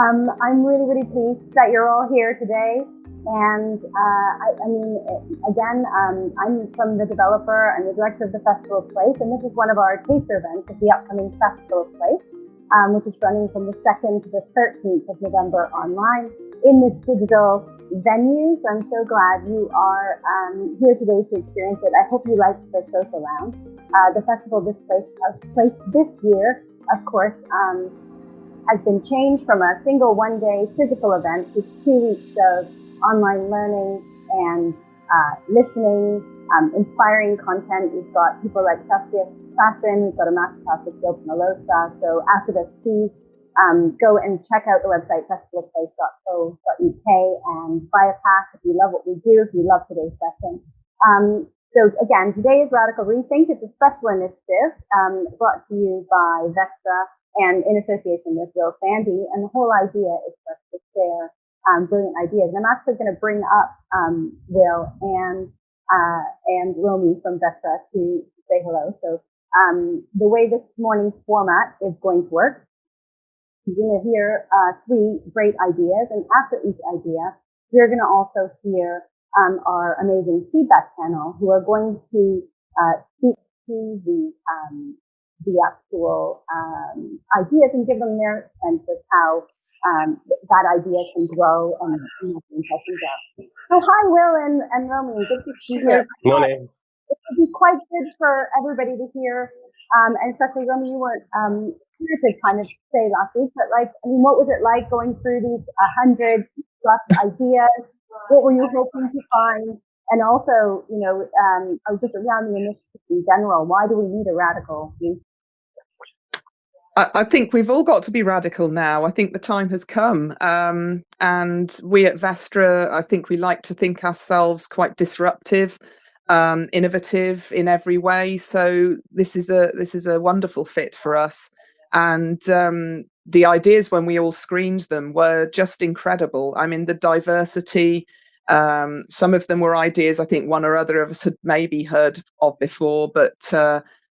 I'm really, really pleased that you're all here today. And I'm from the developer. I'm the director of the Festival of Place, and this is one of our taster events of the upcoming Festival of Place, which is running from the 2nd to the 13th of November online in this digital venue. So I'm so glad you are here today to experience it. I hope you like the social lounge. The Festival of Place this year, of course, has been changed from a single one-day physical event to 2 weeks of online learning and listening, inspiring content. We've got people like Vestre, we've got a masterclass with Gil Penalosa. So after this, please go and check out the website festivalofplace.co.uk and buy a pass if you love what we do, if you love today's session. So again, today is Radical Rethink. It's a special initiative brought to you by Vestre and in association with Will Sandy. And the whole idea is for us to share brilliant ideas. And I'm actually going to bring up Will and Romy from Vestre to say hello. So the way this morning's format is going to work, you're going to hear 3 great ideas. And after each idea, you're going to also hear our amazing feedback panel who are going to speak to the actual ideas and give them their sense of how that idea can grow and what the impressions are. So hi, Will and Romy. Good to see you here. Morning. It would be quite good for everybody to hear, and especially Romy, you weren't here to kind of say last week, but what was it like going through these 100 plus ideas? What were you hoping to find? And also, just around the initiative in general, why do we need a radical? I think we've all got to be radical now. I think the time has come. And we at Vestre, I think we like to think ourselves quite disruptive, innovative in every way. So this is a wonderful fit for us. And the ideas when we all screened them were just incredible. I mean, the diversity, some of them were ideas I think one or other of us had maybe heard of before, but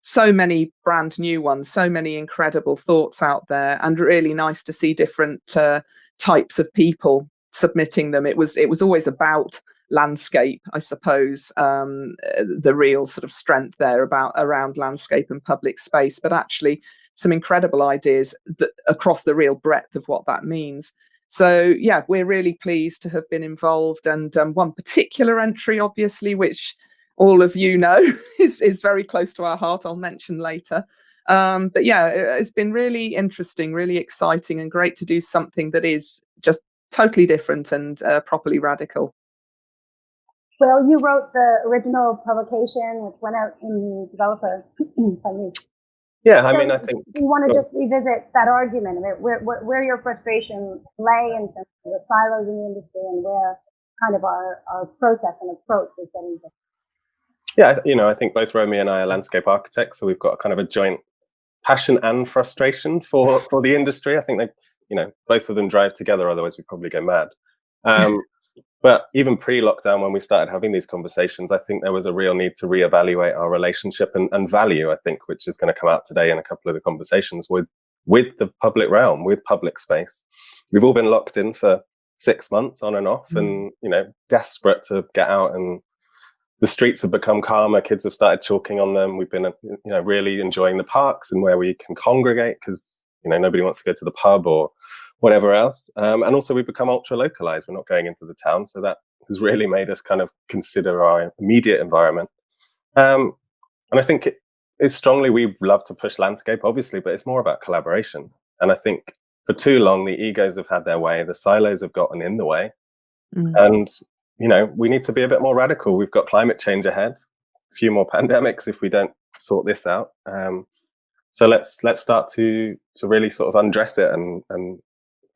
so many brand new ones, so many incredible thoughts out there, and really nice to see different types of people submitting them. It was always about landscape, I suppose, the real sort of strength there around landscape and public space, but actually some incredible ideas across the real breadth of what that means. So yeah, we're really pleased to have been involved, and one particular entry, obviously, which all of you know is very close to our heart, I'll mention later. But yeah, it's been really interesting, really exciting, and great to do something that is just totally different and properly radical. Well, you wrote the original publication, which went out in the developer. Yeah, I mean, I think we want to just revisit that argument about where your frustration lay in terms of the silos in the industry and where kind of our process and approach is getting different. Yeah, I think both Romy and I are landscape architects, so we've got kind of a joint passion and frustration for the industry. I think both of them drive together, otherwise we'd probably go mad. But even pre-lockdown, when we started having these conversations, I think there was a real need to reevaluate our relationship and value, I think, which is going to come out today in a couple of the conversations with the public realm, with public space. We've all been locked in for 6 months on and off, and desperate to get out, and the streets have become calmer. Kids have started chalking on them. We've been really enjoying the parks and where we can congregate, because nobody wants to go to the pub or whatever else. And also we've become ultra localized. We're not going into the town. So that has really made us kind of consider our immediate environment. And I think it's strongly, we love to push landscape, obviously, but it's more about collaboration. And I think for too long, the egos have had their way. The silos have gotten in the way. And, we need to be a bit more radical. We've got climate change ahead, a few more pandemics if we don't sort this out. So let's start to really sort of undress it, and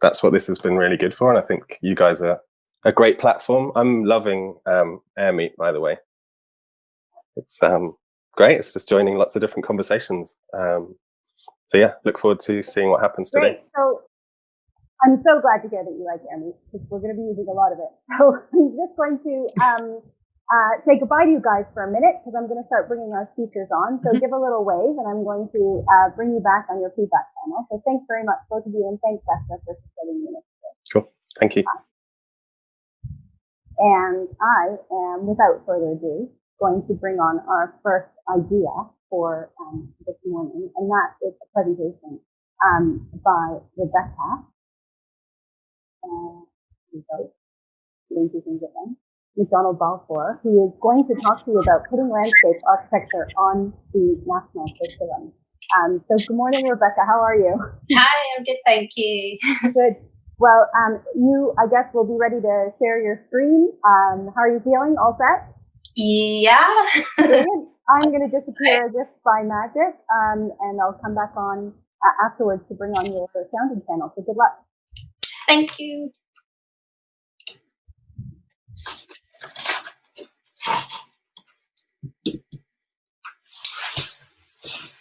that's what this has been really good for. And I think you guys are a great platform. I'm loving Air Meet, by the way. It's great. It's just joining lots of different conversations. So yeah, look forward to seeing what happens today. So I'm so glad to hear that you like Air Meet, because we're going to be using a lot of it. So I'm just going to say goodbye to you guys for a minute, because I'm going to start bringing our speakers on. So give a little wave, and I'm going to bring you back on your feedback panel. So thanks very much, both of you, and thanks, Vestre, for supporting the unit. Thank you. And I am, without further ado, going to bring on our first idea for this morning, and that is a presentation by Rebecca. McDonald-Balfour, who is going to talk to you about putting landscape architecture on the national curriculum. So good morning, Rebecca. How are you? Hi, I'm good, thank you. Good. Well, you, I guess, will be ready to share your screen. How are you feeling? All set? Yeah. Brilliant. I'm going to disappear as if by magic, and I'll come back on afterwards to bring on your sounding channel. So good luck. Thank you.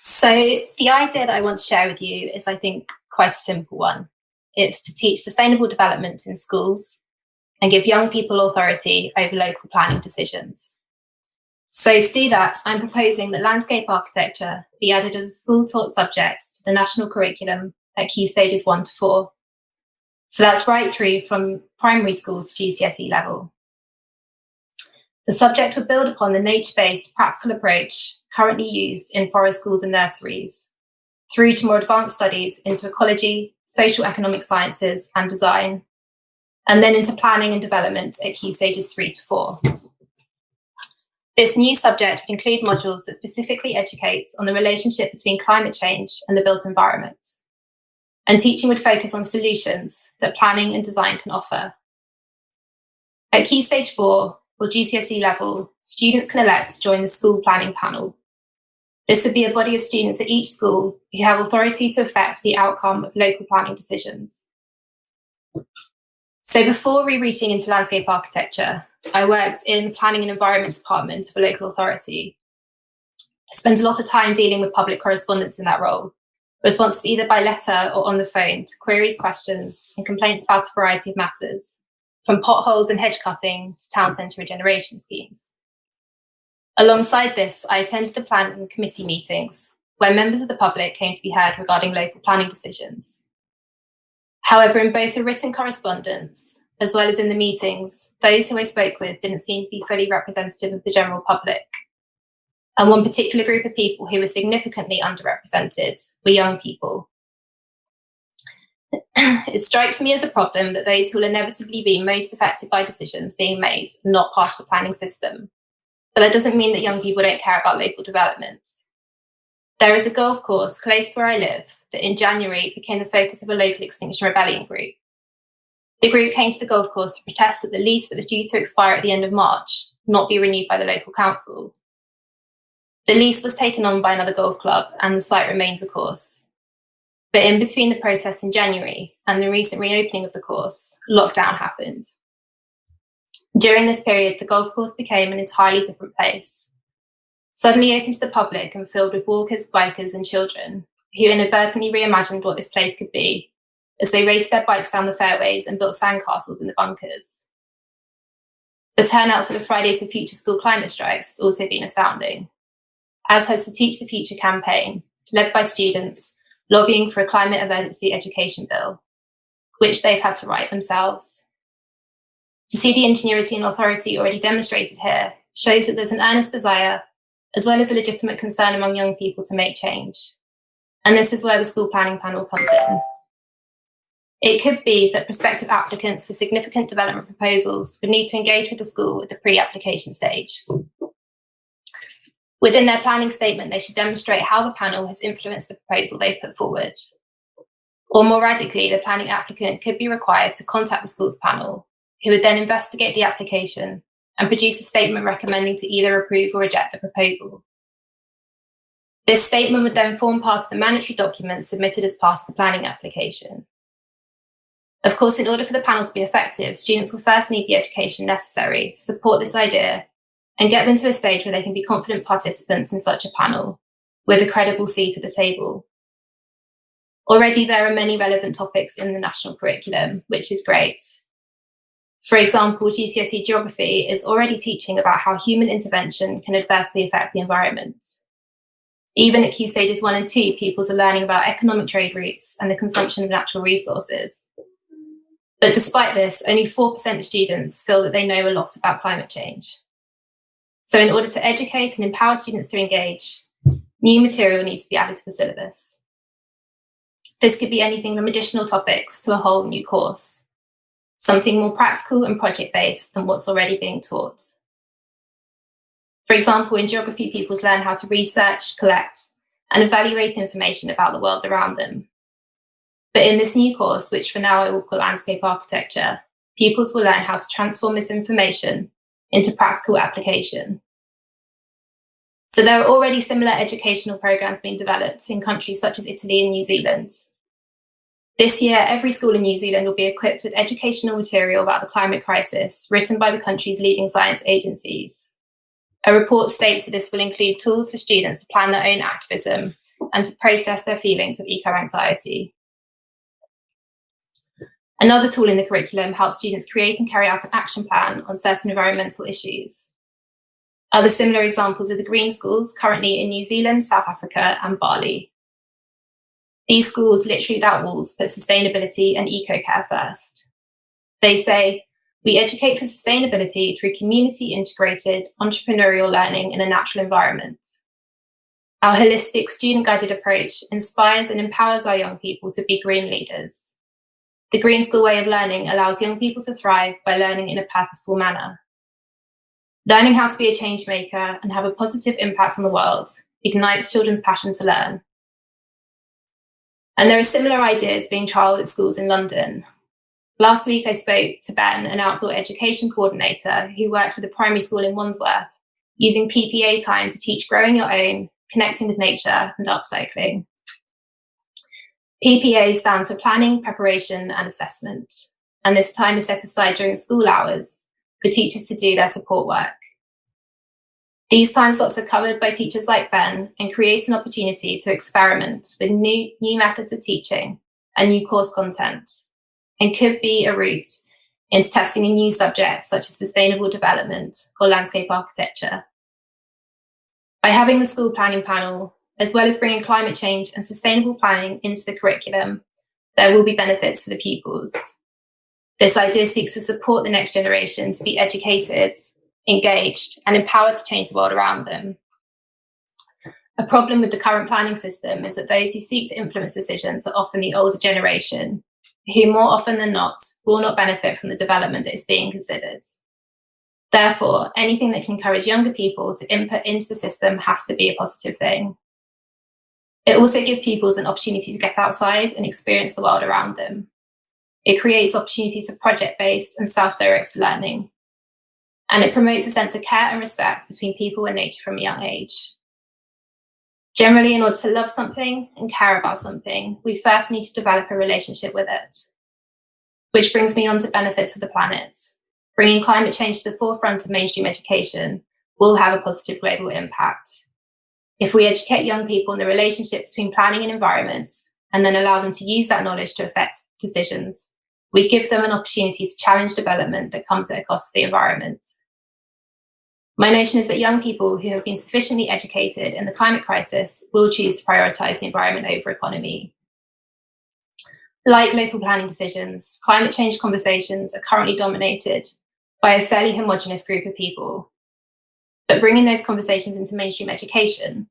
So the idea that I want to share with you is, I think, quite a simple one. It's to teach sustainable development in schools and give young people authority over local planning decisions. So to do that, I'm proposing that landscape architecture be added as a school-taught subject to the national curriculum at key stages 1 to 4. So that's right through from primary school to GCSE level. The subject would build upon the nature-based practical approach currently used in forest schools and nurseries, through to more advanced studies into ecology, social economic sciences and design, and then into planning and development at key stages 3 to 4. This new subject would include modules that specifically educate on the relationship between climate change and the built environment. And teaching would focus on solutions that planning and design can offer. At key stage 4, or GCSE level, students can elect to join the school planning panel. This would be a body of students at each school who have authority to affect the outcome of local planning decisions. So before rerouting into landscape architecture, I worked in the Planning and Environment Department of a local authority. I spent a lot of time dealing with public correspondence in that role, responses either by letter or on the phone to queries, questions, and complaints about a variety of matters, from potholes and hedge cutting to town centre regeneration schemes. Alongside this, I attended the planning committee meetings, where members of the public came to be heard regarding local planning decisions. However, in both the written correspondence, as well as in the meetings, those who I spoke with didn't seem to be fully representative of the general public. And one particular group of people who were significantly underrepresented were young people. It strikes me as a problem that those who will inevitably be most affected by decisions being made are not part of the planning system. But that doesn't mean that young people don't care about local development. There is a golf course close to where I live that in January became the focus of a local Extinction Rebellion group. The group came to the golf course to protest that the lease that was due to expire at the end of March not be renewed by the local council. The lease was taken on by another golf club and the site remains a course. But in between the protests in January and the recent reopening of the course, lockdown happened. During this period, the golf course became an entirely different place, suddenly open to the public and filled with walkers, bikers and children who inadvertently reimagined what this place could be as they raced their bikes down the fairways and built sandcastles in the bunkers. The turnout for the Fridays for Future school climate strikes has also been astounding, as has the Teach the Future campaign, led by students lobbying for a climate emergency education bill, which they've had to write themselves. To see the ingenuity and authority already demonstrated here shows that there's an earnest desire, as well as a legitimate concern among young people to make change. And this is where the school planning panel comes in. It could be that prospective applicants for significant development proposals would need to engage with the school at the pre-application stage. Within their planning statement, they should demonstrate how the panel has influenced the proposal they put forward. Or more radically, the planning applicant could be required to contact the school's panel, who would then investigate the application and produce a statement recommending to either approve or reject the proposal. This statement would then form part of the mandatory document submitted as part of the planning application. Of course, in order for the panel to be effective, students will first need the education necessary to support this idea and get them to a stage where they can be confident participants in such a panel, with a credible seat at the table. Already there are many relevant topics in the national curriculum, which is great. For example, GCSE Geography is already teaching about how human intervention can adversely affect the environment. Even at key stages 1 and 2, pupils are learning about economic trade routes and the consumption of natural resources. But despite this, only 4% of students feel that they know a lot about climate change. So in order to educate and empower students to engage, new material needs to be added to the syllabus. This could be anything from additional topics to a whole new course, something more practical and project-based than what's already being taught. For example, in geography, pupils learn how to research, collect, and evaluate information about the world around them. But in this new course, which for now I will call Landscape Architecture, pupils will learn how to transform this information into practical application. So there are already similar educational programs being developed in countries such as Italy and New Zealand. This year, every school in New Zealand will be equipped with educational material about the climate crisis written by the country's leading science agencies. A report states that this will include tools for students to plan their own activism and to process their feelings of eco-anxiety. Another tool in the curriculum helps students create and carry out an action plan on certain environmental issues. Other similar examples are the green schools currently in New Zealand, South Africa, and Bali. These schools, literally without walls, put sustainability and eco-care first. They say, we educate for sustainability through community-integrated entrepreneurial learning in a natural environment. Our holistic, student-guided approach inspires and empowers our young people to be green leaders. The Green School way of learning allows young people to thrive by learning in a purposeful manner. Learning how to be a change maker and have a positive impact on the world ignites children's passion to learn. And there are similar ideas being trialled at schools in London. Last week, I spoke to Ben, an outdoor education coordinator who works with a primary school in Wandsworth, using PPA time to teach growing your own, connecting with nature, and upcycling. PPA stands for Planning, Preparation, and Assessment, and this time is set aside during school hours for teachers to do their support work. These time slots are covered by teachers like Ben and create an opportunity to experiment with new methods of teaching and new course content, and could be a route into testing a new subject such as sustainable development or landscape architecture. By having the school planning panel, as well as bringing climate change and sustainable planning into the curriculum, there will be benefits for the pupils. This idea seeks to support the next generation to be educated, engaged, and empowered to change the world around them. A problem with the current planning system is that those who seek to influence decisions are often the older generation, who more often than not will not benefit from the development that is being considered. Therefore, anything that can encourage younger people to input into the system has to be a positive thing. It also gives pupils an opportunity to get outside and experience the world around them. It creates opportunities for project-based and self-directed learning. And it promotes a sense of care and respect between people and nature from a young age. Generally, in order to love something and care about something, we first need to develop a relationship with it. Which brings me on to benefits for the planet. Bringing climate change to the forefront of mainstream education will have a positive global impact. If we educate young people in the relationship between planning and environment, and then allow them to use that knowledge to affect decisions, we give them an opportunity to challenge development that comes at a cost to the environment. My notion is that young people who have been sufficiently educated in the climate crisis will choose to prioritise the environment over economy. Like local planning decisions, climate change conversations are currently dominated by a fairly homogenous group of people. But bringing those conversations into mainstream education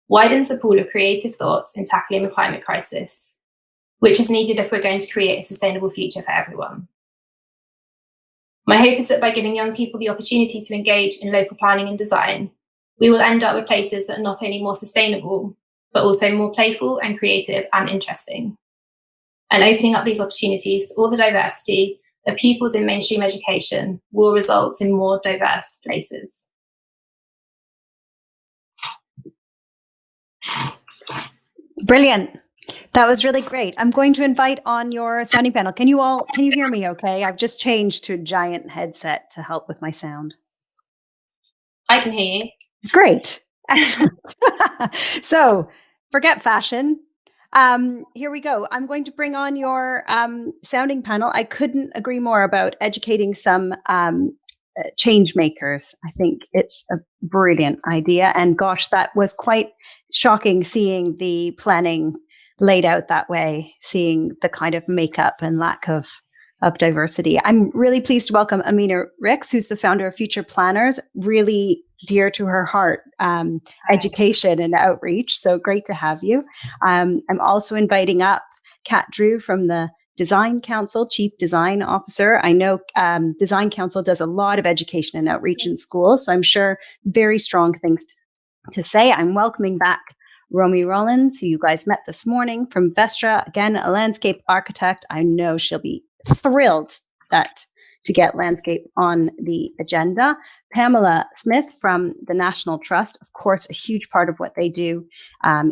widens the pool of creative thought in tackling the climate crisis, which is needed if we're going to create a sustainable future for everyone. My hope is that by giving young people the opportunity to engage in local planning and design, we will end up with places that are not only more sustainable, but also more playful and creative and interesting. And opening up these opportunities to all the diversity of pupils in mainstream education will result in more diverse places. Brilliant. That was really great. I'm going to invite on your sounding panel. Can you hear me okay? I've just changed to a giant headset to help with my sound. I can hear you. Great. Excellent. So forget fashion. Here we go. I'm going to bring on your sounding panel. I couldn't agree more about educating some change makers. I think it's a brilliant idea. And gosh, that was quite shocking seeing the planning laid out that way, seeing the kind of makeup and lack of of diversity. I'm really pleased to welcome Aminah Ricks, who's the founder of Future Planners, really dear to her heart, education and outreach. So great to have you. I'm also inviting up Kat Drew from the Design Council, Chief Design Officer. I know Design Council does a lot of education and outreach in schools, so I'm sure very strong things to say. I'm welcoming back Romy Roland, who you guys met this morning from Vestre, again, a landscape architect. I know she'll be thrilled to get landscape on the agenda. Pamela Smith from the National Trust, of course, a huge part of what they do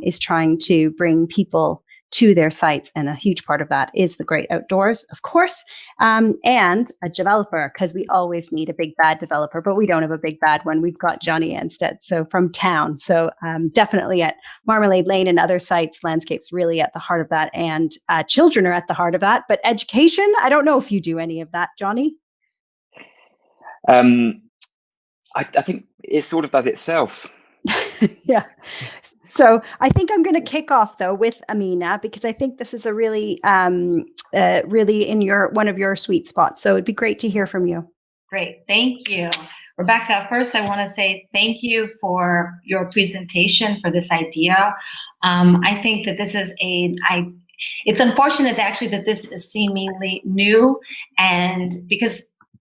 is trying to bring people to their sites, and a huge part of that is the great outdoors, of course, and a developer, because we always need a big bad developer, but we don't have a big bad one. We've got Jonny Anstead, so from town. So definitely at Marmalade Lane and other sites, landscape's really at the heart of that, and children are at the heart of that. But education, I don't know if you do any of that, Jonny. I think it sort of does itself. Yeah. So I think I'm going to kick off though with Aminah, because I think this is a really, really in one of your sweet spots. So it'd be great to hear from you. Great. Thank you. Rebecca, first I want to say thank you for your presentation, for this idea. I think that this is it's unfortunate actually that this is seemingly new, and because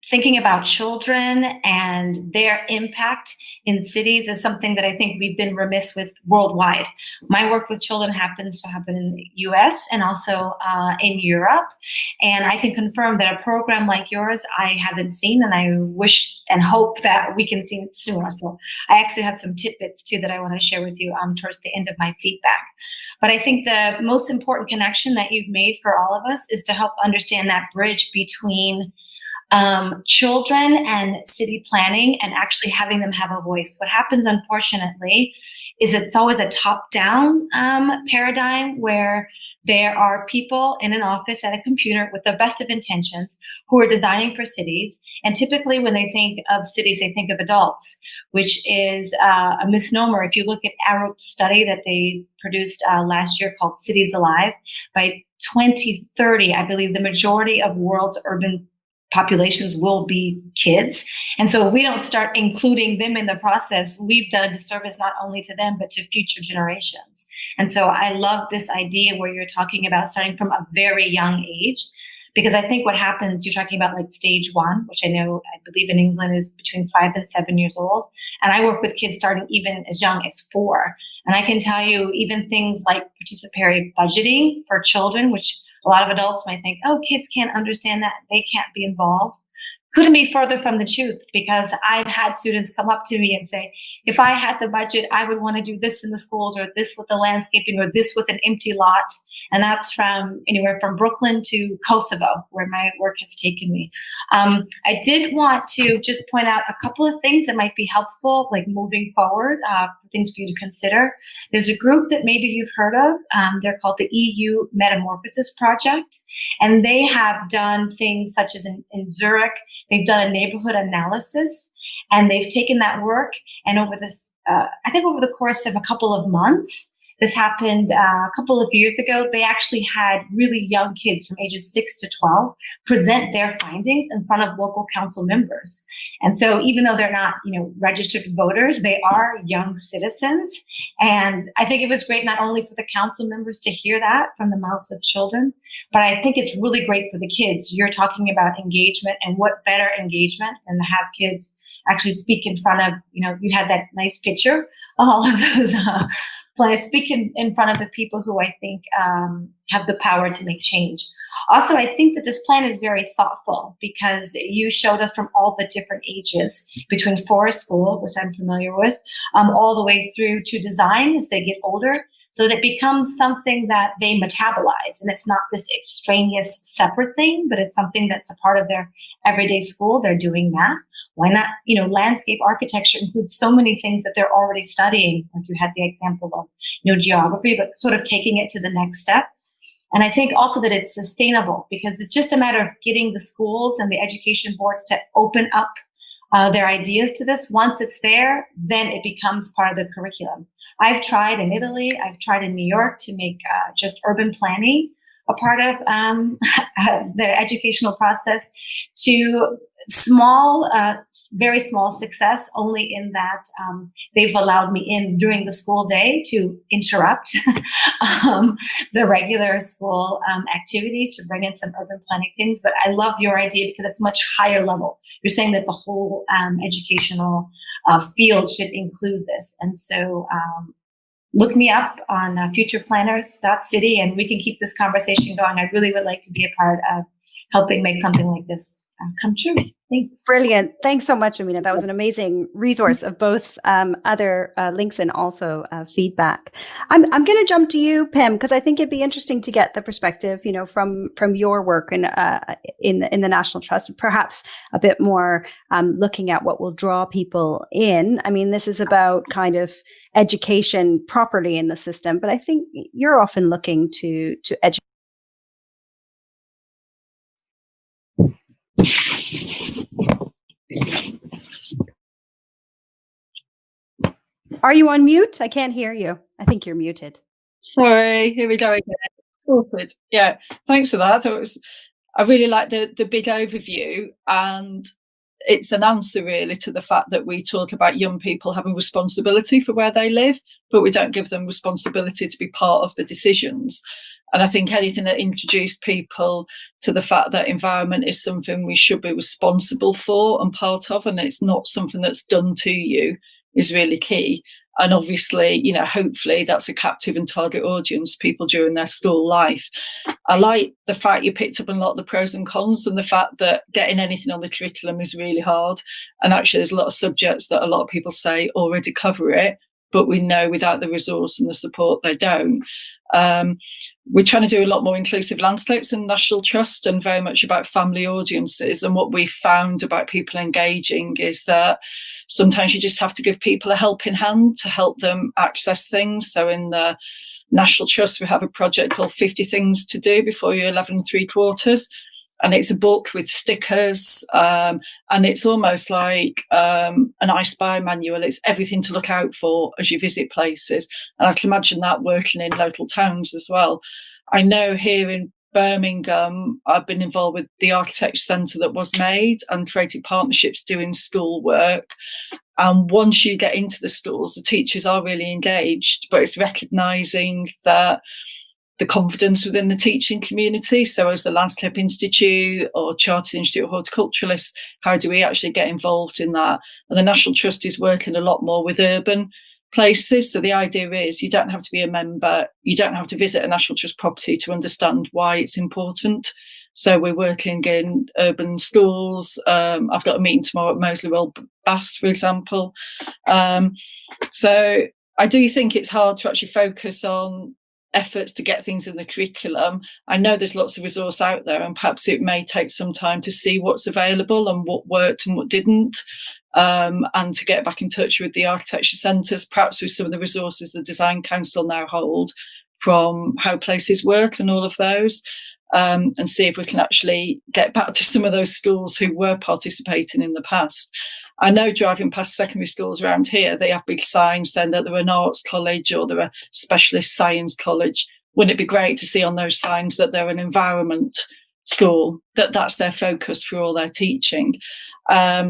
thinking about children and their impact in cities is something that I think we've been remiss with worldwide. My work with children happens to happen in the US and also in Europe. And I can confirm that a program like yours I haven't seen, and I wish and hope that we can see it sooner. So I actually have some tidbits too that I want to share with you towards the end of my feedback. But I think the most important connection that you've made for all of us is to help understand that bridge between children and city planning, and actually having them have a voice. What happens, unfortunately, is it's always a top-down paradigm where there are people in an office at a computer with the best of intentions who are designing for cities. And typically when they think of cities, they think of adults, which is a misnomer. If you look at Arup's study that they produced last year called Cities Alive, by 2030, I believe the majority of world's urban populations will be kids. And so if we don't start including them in the process, we've done a disservice not only to them, but to future generations. And so I love this idea where you're talking about starting from a very young age, because I think what happens, you're talking about like stage 1, which I believe in England is between 5 and 7 years old. And I work with kids starting even as young as 4. And I can tell you even things like participatory budgeting for children, which a lot of adults might think, oh, kids can't understand that, they can't be involved. Couldn't be further from the truth, because I've had students come up to me and say, if I had the budget, I would want to do this in the schools, or this with the landscaping, or this with an empty lot. And that's from anywhere from Brooklyn to Kosovo, where my work has taken me. I did want to just point out a couple of things that might be helpful, like moving forward, things for you to consider. There's a group that maybe you've heard of. They're called the EU Metamorphosis Project. And they have done things such as in Zurich, they've done a neighborhood analysis, and they've taken that work, and over this, I think over the course of a couple of months, this happened a couple of years ago, they actually had really young kids from ages 6 to 12 present their findings in front of local council members. And so even though they're not, registered voters, they are young citizens. And I think it was great not only for the council members to hear that from the mouths of children, but I think it's really great for the kids. You're talking about engagement, and what better engagement than to have kids actually speak in front of, you had that nice picture of all of those players speaking in front of the people who I think have the power to make change. Also, I think that this plan is very thoughtful, because you showed us from all the different ages, between forest school, which I'm familiar with, all the way through to design as they get older, so that it becomes something that they metabolize. And it's not this extraneous separate thing, but it's something that's a part of their everyday school. They're doing math. Why not? Landscape architecture includes so many things that they're already studying. Like you had the example of, geography, but sort of taking it to the next step. And I think also that it's sustainable, because it's just a matter of getting the schools and the education boards to open up their ideas to this. Once it's there, then it becomes part of the curriculum. I've tried in Italy, I've tried in New York to make just urban planning a part of the educational process, to small, very small success, only in that they've allowed me in during the school day to interrupt the regular school activities, to bring in some urban planning things. But I love your idea because it's much higher level. You're saying that the whole educational field should include this. And so look me up on futureplanners.city and we can keep this conversation going. I really would like to be a part of helping make something like this come true. Thanks. Brilliant. Thanks so much, Aminah. That was an amazing resource of both other links and also feedback. I'm going to jump to you, Pam, because I think it'd be interesting to get the perspective, from your work in the National Trust, perhaps a bit more looking at what will draw people in. I mean, this is about kind of education properly in the system, but I think you're often looking to educate. Are you on mute? I can't hear you. I think you're muted. Sorry, here we go again. Sorted. Yeah, thanks for that. I really like the big overview, and it's an answer really to the fact that we talk about young people having responsibility for where they live, but we don't give them responsibility to be part of the decisions. And I think anything that introduced people to the fact that environment is something we should be responsible for and part of, and it's not something that's done to you, is really key. And obviously, hopefully that's a captive and target audience, people during their school life. I like the fact you picked up on a lot of the pros and cons, and the fact that getting anything on the curriculum is really hard. And actually there's a lot of subjects that a lot of people say already cover it, but we know without the resource and the support they don't. We're trying to do a lot more inclusive landscapes in the National Trust, and very much about family audiences. And what we found about people engaging is that sometimes you just have to give people a helping hand to help them access things. So in the National Trust, we have a project called 50 Things to Do Before You're 11 3/4. And it's a book with stickers, and it's almost like an I Spy manual. It's everything to look out for as you visit places. And I can imagine that working in local towns as well. I know here in Birmingham, I've been involved with the architecture centre that was made and created partnerships doing school work. And once you get into the schools, the teachers are really engaged, but it's recognising that the confidence within the teaching community. So as the Landscape Institute or Chartered Institute of Horticulturalists, how do we actually get involved in that? And the National Trust is working a lot more with urban places. So the idea is you don't have to be a member, you don't have to visit a National Trust property to understand why it's important. So we're working in urban schools. I've got a meeting tomorrow at Moseley World Bass, for example. So I do think it's hard to actually focus on efforts to get things in the curriculum. I know there's lots of resource out there, and perhaps it may take some time to see what's available and what worked and what didn't, and to get back in touch with the architecture centres, perhaps with some of the resources the Design Council now hold from how places work and all of those, and see if we can actually get back to some of those schools who were participating in the past. I know driving past secondary schools around here, they have big signs saying that they're an arts college or they're a specialist science college. Wouldn't it be great to see on those signs that they're an environment school, that's their focus for all their teaching? I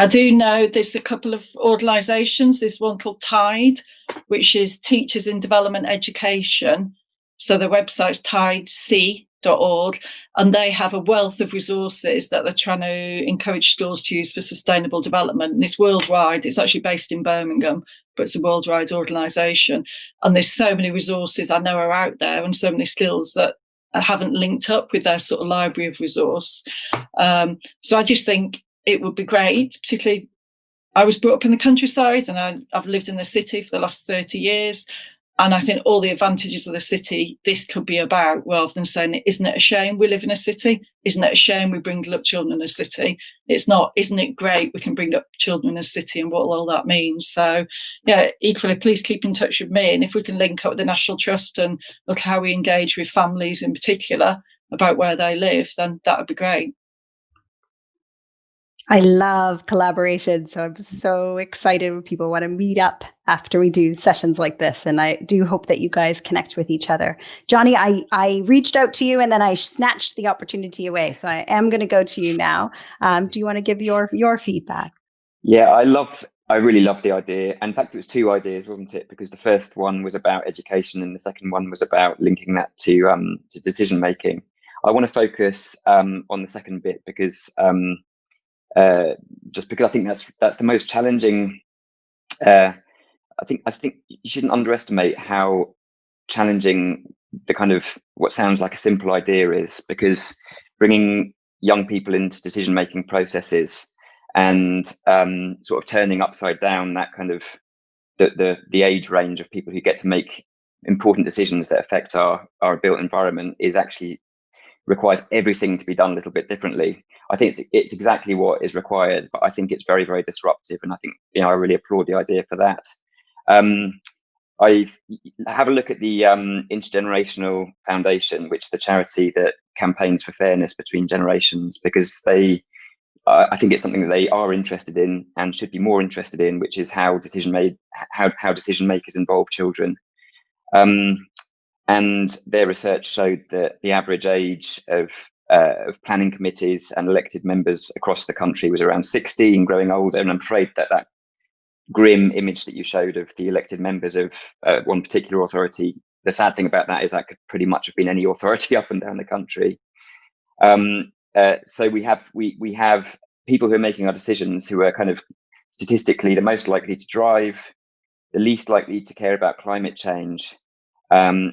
do know there's a couple of organisations. There's one called TIDE, which is Teachers in Development Education. So the website's tidec.org, and they have a wealth of resources that they're trying to encourage schools to use for sustainable development. And it's worldwide. It's actually based in Birmingham, but it's a worldwide organisation. And there's so many resources I know are out there, and so many skills that haven't linked up with their sort of library of resource. So I just think it would be great, particularly I was brought up in the countryside, and I've lived in the city for the last 30 years. And I think all the advantages of the city, this could be about, rather than saying, isn't it a shame we live in a city? Isn't it a shame we bring up children in a city? It's not, isn't it great we can bring up children in a city and what all that means? So, yeah, equally, please keep in touch with me. And if we can link up with the National Trust and look how we engage with families in particular about where they live, then that would be great. I love collaboration. So I'm so excited when people want to meet up after we do sessions like this. And I do hope that you guys connect with each other. Jonny, I reached out to you and then I snatched the opportunity away. So I am going to go to you now. Do you want to give your feedback? Yeah, I really love the idea. In fact, it was two ideas, wasn't it? Because the first one was about education and the second one was about linking that to decision making. I want to focus on the second bit because just because I think that's the most challenging. I think you shouldn't underestimate how challenging the kind of what sounds like a simple idea is, because bringing young people into decision making processes and sort of turning upside down that kind of the age range of people who get to make important decisions that affect our built environment is actually requires everything to be done a little bit differently. I think it's exactly what is required, but I think it's very, very disruptive, and I think I really applaud the idea for that. I have a look at the Intergenerational Foundation, which is the charity that campaigns for fairness between generations, because I think it's something that they are interested in and should be more interested in, which is how decision makers involve children. And their research showed that the average age of planning committees and elected members across the country was around 60 and growing older. And I'm afraid that grim image that you showed of the elected members of one particular authority, the sad thing about that is that could pretty much have been any authority up and down the country. So we have people who are making our decisions who are kind of statistically the most likely to drive, the least likely to care about climate change. And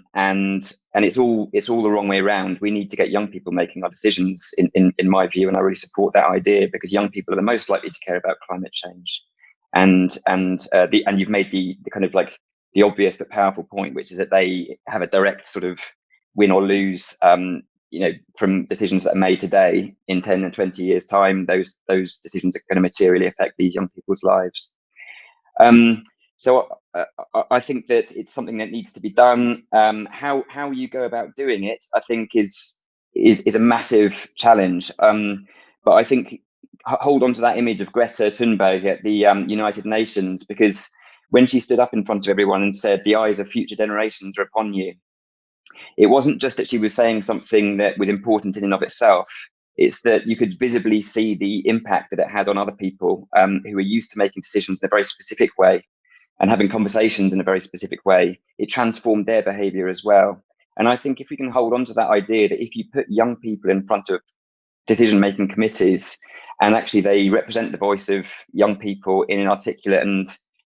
it's all the wrong way around. We need to get young people making our decisions, in my view, and I really support that idea, because young people are the most likely to care about climate change. And you've made the kind of like the obvious but powerful point, which is that they have a direct sort of win or lose, from decisions that are made today. In 10 and 20 years' time, those decisions are going to materially affect these young people's lives. So I think that it's something that needs to be done. How you go about doing it, I think, is a massive challenge. But I think hold on to that image of Greta Thunberg at the United Nations, because when she stood up in front of everyone and said, "The eyes of future generations are upon you," it wasn't just that she was saying something that was important in and of itself. It's that you could visibly see the impact that it had on other people who were used to making decisions in a very specific way and having conversations in a very specific way. It transformed their behavior as well. And I think if we can hold on to that idea that if you put young people in front of decision-making committees and actually they represent the voice of young people in an articulate and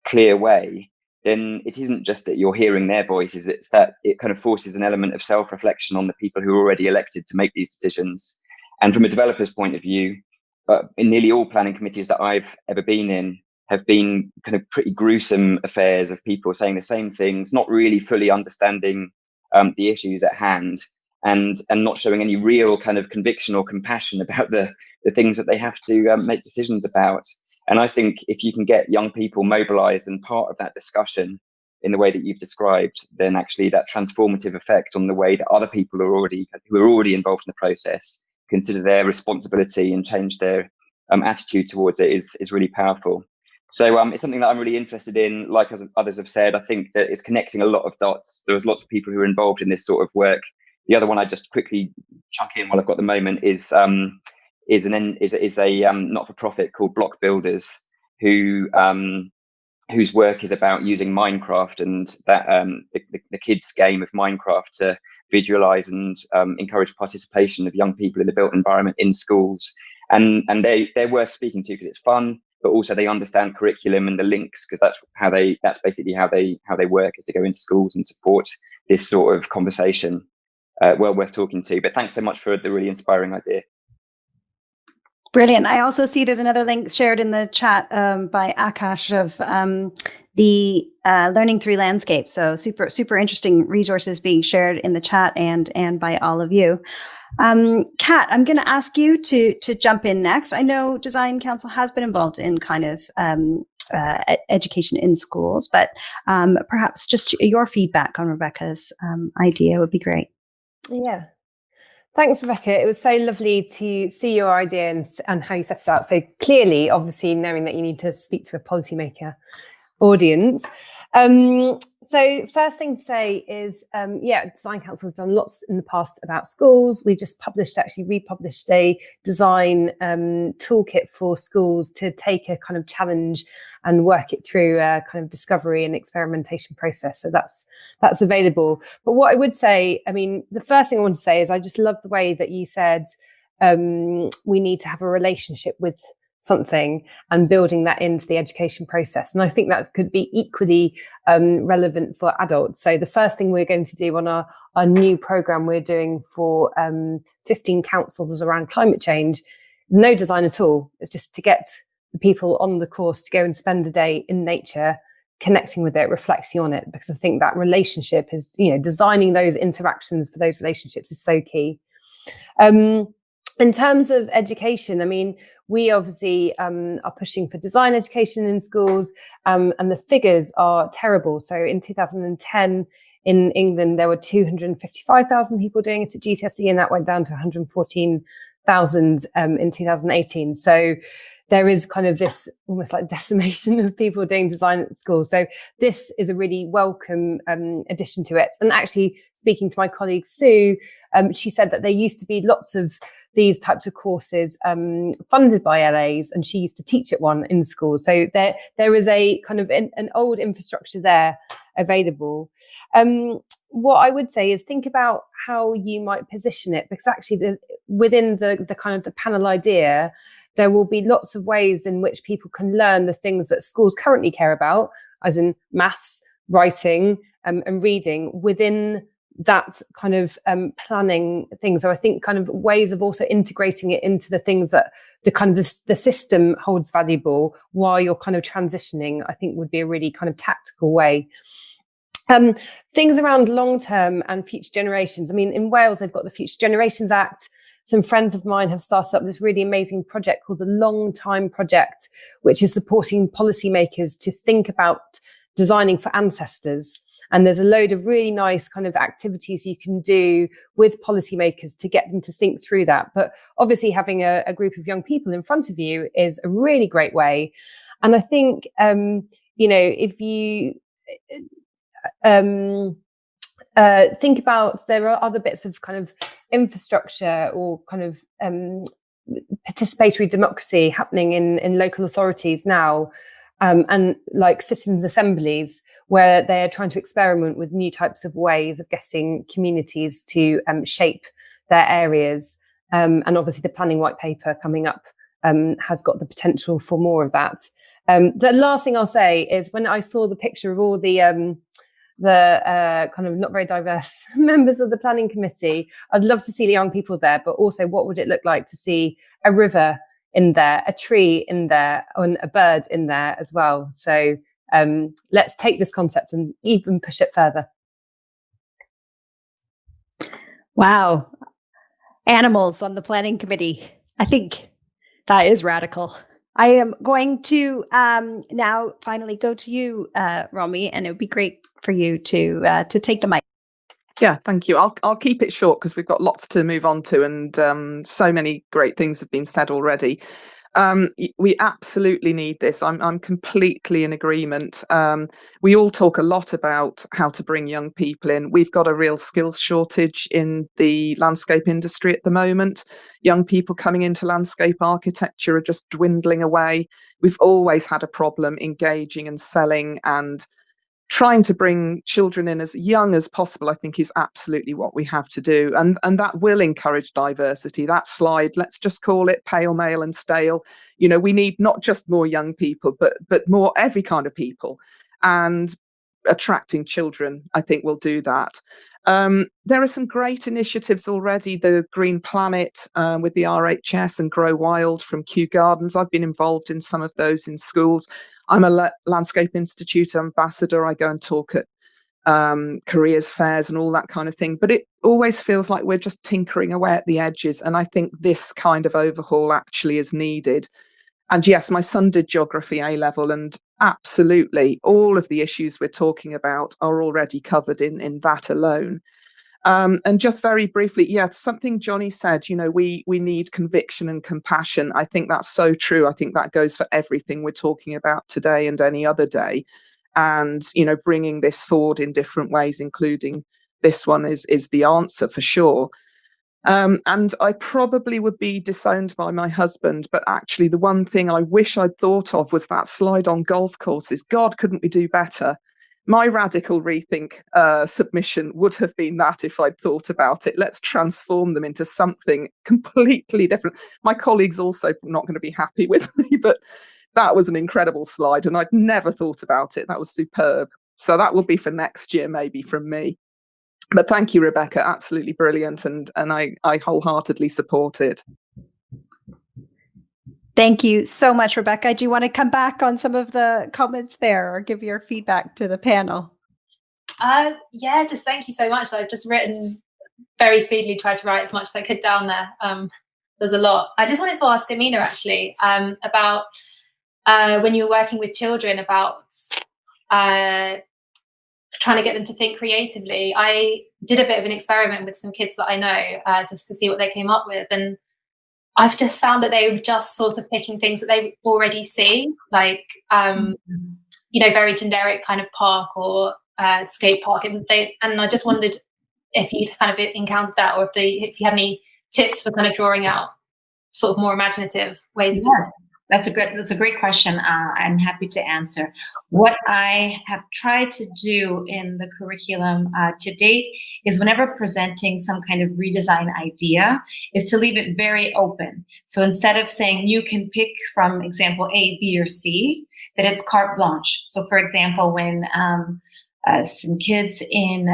clear way, then it isn't just that you're hearing their voices, it's that it kind of forces an element of self-reflection on the people who are already elected to make these decisions. And from a developer's point of view, in nearly all planning committees that I've ever been in have been kind of pretty gruesome affairs of people saying the same things, not really fully understanding the issues at hand, and not showing any real kind of conviction or compassion about the things that they have to make decisions about. And I think if you can get young people mobilized and part of that discussion in the way that you've described, then actually that transformative effect on the way that other people who are already involved in the process consider their responsibility and change their attitude towards it is really powerful. So it's something that I'm really interested in. Like as others have said, I think that it's connecting a lot of dots. There's lots of people who are involved in this sort of work. The other one I just quickly chuck in while I've got the moment is a not-for-profit called Block Builders, whose work is about using Minecraft and that the kids' game of Minecraft to visualize and encourage participation of young people in the built environment in schools. And they're worth speaking to because it's fun, but also they understand curriculum and the links, because that's basically how they work, is to go into schools and support this sort of conversation. Well worth talking to. But thanks so much for the really inspiring idea. Brilliant. I also see there's another link shared in the chat by Akash of the Learning Through Landscape. So super interesting resources being shared in the chat and by all of you. Kat, I'm going to ask you to jump in next. I know Design Council has been involved in kind of education in schools, but perhaps just your feedback on Rebecca's idea would be great. Yeah. Thanks, Rebecca. It was so lovely to see your idea and how you set it out. So clearly, obviously, knowing that you need to speak to a policymaker audience. So first thing to say is, Design Council has done lots in the past about schools. We've just republished a design toolkit for schools to take a kind of challenge and work it through a kind of discovery and experimentation process. So that's available. But what I would say, I mean, the first thing I want to say is I just love the way that you said we need to have a relationship with something and building that into the education process. And I think that could be equally relevant for adults. So the first thing we're going to do on our new programme we're doing for 15 councils around climate change, no design at all. It's just to get the people on the course to go and spend a day in nature, connecting with it, reflecting on it, because I think that relationship is, designing those interactions for those relationships is so key. In terms of education, I mean, we obviously are pushing for design education in schools, and the figures are terrible. So in 2010, in England, there were 255,000 people doing it at GCSE, and that went down to 114,000 in 2018. So there is kind of this almost like decimation of people doing design at school. So this is a really welcome addition to it. And actually, speaking to my colleague Sue, she said that there used to be lots of these types of courses funded by LAs, and she used to teach at one in school. So there is a kind of an old infrastructure there available. What I would say is think about how you might position it, because actually within the kind of the panel idea, there will be lots of ways in which people can learn the things that schools currently care about, as in maths, writing, and reading within that kind of planning thing. So I think kind of ways of also integrating it into the things that the kind of the system holds valuable while you're kind of transitioning, I think would be a really kind of tactical way. Things around long-term and future generations. I mean, in Wales, they've got the Future Generations Act. Some friends of mine have started up this really amazing project called the Long Time Project, which is supporting policymakers to think about designing for ancestors. And there's a load of really nice kind of activities you can do with policymakers to get them to think through that. But obviously having a group of young people in front of you is a really great way. And I think, if you think about, there are other bits of kind of infrastructure or kind of participatory democracy happening in local authorities now, and like citizens' assemblies, where they're trying to experiment with new types of ways of getting communities to shape their areas. And obviously the planning white paper coming up has got the potential for more of that. The last thing I'll say is when I saw the picture of all the kind of not very diverse members of the planning committee, I'd love to see the young people there, but also what would it look like to see a river in there, a tree in there, and a bird in there as well. So let's take this concept and even push it further. Wow. Animals on the planning committee. I think that is radical. I am going to now finally go to you, Romy, and it would be great for you to take the mic. Yeah, thank you. I'll keep it short because we've got lots to move on to, and so many great things have been said already. We absolutely need this. I'm completely in agreement. We all talk a lot about how to bring young people in. We've got a real skills shortage in the landscape industry at the moment. Young people coming into landscape architecture are just dwindling away. We've always had a problem engaging and selling, and trying to bring children in as young as possible, I think, is absolutely what we have to do. And that will encourage diversity. That slide, let's just call it pale, male and stale. We need not just more young people, but more every kind of people. And attracting children, I think, will do that. There are some great initiatives already. The Green Planet with the RHS and Grow Wild from Kew Gardens. I've been involved in some of those in schools. I'm a Landscape Institute ambassador. I go and talk at careers fairs and all that kind of thing. But it always feels like we're just tinkering away at the edges. And I think this kind of overhaul actually is needed. And yes, my son did geography A-level, and absolutely all of the issues we're talking about are already covered in that alone. And just very briefly, yeah, something Jonny said, you know, we need conviction and compassion. I think that's so true. I think that goes for everything we're talking about today and any other day. And, you know, bringing this forward in different ways, including this one, is the answer for sure. And I probably would be disowned by my husband, but actually the one thing I wish I'd thought of was that slide on golf courses. God, couldn't we do better? My radical rethink submission would have been that if I'd thought about it. Let's transform them into something completely different. My colleagues also not going to be happy with me, but that was an incredible slide and I'd never thought about it. That was superb. So that will be for next year, maybe from me. But thank you, Rebecca. Absolutely brilliant. And I wholeheartedly support it. Thank you so much, Rebecca. Do you want to come back on some of the comments there or give your feedback to the panel? Yeah, just thank you so much. I've just written very speedily, tried to write as much as I could down there. There's a lot. I just wanted to ask Aminah actually about when you were working with children, about trying to get them to think creatively. I did a bit of an experiment with some kids that I know just to see what they came up with. And I've just found that they were just sort of picking things that they already see, like, you know, very generic kind of park or skate park. And I just wondered if you'd kind of encountered that, or if you had any tips for kind of drawing out sort of more imaginative ways of doing it. That's a great question. I'm happy to answer. What I have tried to do in the curriculum to date is whenever presenting some kind of redesign idea is to leave it very open. So instead of saying you can pick from example A, B, or C, that it's carte blanche. So for example, when some kids in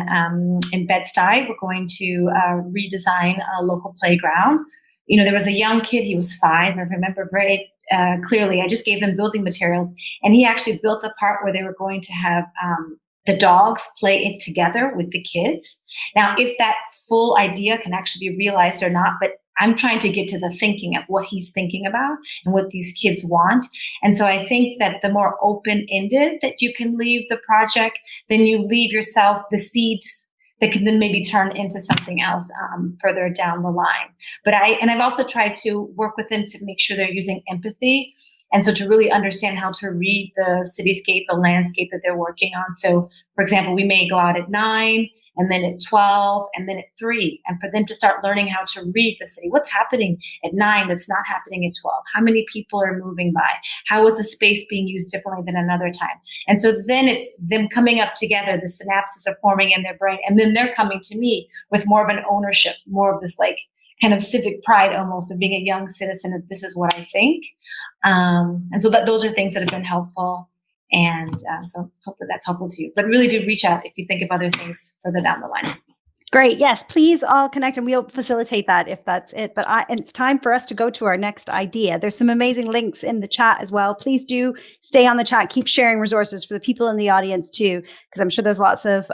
Bed-Stuy were going to redesign a local playground, you know, there was a young kid, he was 5, I remember very clearly. I just gave them building materials, and he actually built a part where they were going to have the dogs play it together with the kids. Now, if that full idea can actually be realized or not, but I'm trying to get to the thinking of what he's thinking about and what these kids want. And so I think that the more open-ended that you can leave the project, then you leave yourself the seeds that can then maybe turn into something else further down the line. But I've also tried to work with them to make sure they're using empathy. And so to really understand how to read the cityscape, the landscape that they're working on. So for example, we may go out at 9 and then at 12 and then at 3, and for them to start learning how to read the city. What's happening at 9 that's not happening at 12? How many people are moving by? How is a space being used differently than another time? And so then it's them coming up together, the synapses are forming in their brain, and then they're coming to me with more of an ownership, more of this like kind of civic pride almost of being a young citizen, of this is what I think. And so those are things that have been helpful. And so hopefully that's helpful to you. But really do reach out if you think of other things further down the line. Great. Yes, please all connect and we'll facilitate that if that's it. But it's time for us to go to our next idea. There's some amazing links in the chat as well. Please do stay on the chat. Keep sharing resources for the people in the audience too, because I'm sure there's lots of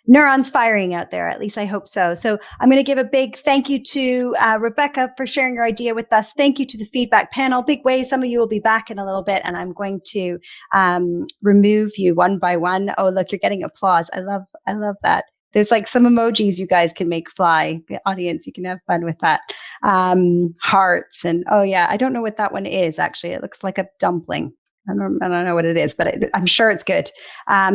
neurons firing out there. At least I hope so. So I'm going to give a big thank you to Rebecca for sharing your idea with us. Thank you to the feedback panel. Big way. Some of you will be back in a little bit, and I'm going to remove you one by one. Oh, look, you're getting applause. I love that. There's like some emojis you guys can make fly. The audience, you can have fun with that. Hearts and oh yeah, I don't know what that one is actually. It looks like a dumpling. I don't know what it is, but I'm sure it's good. I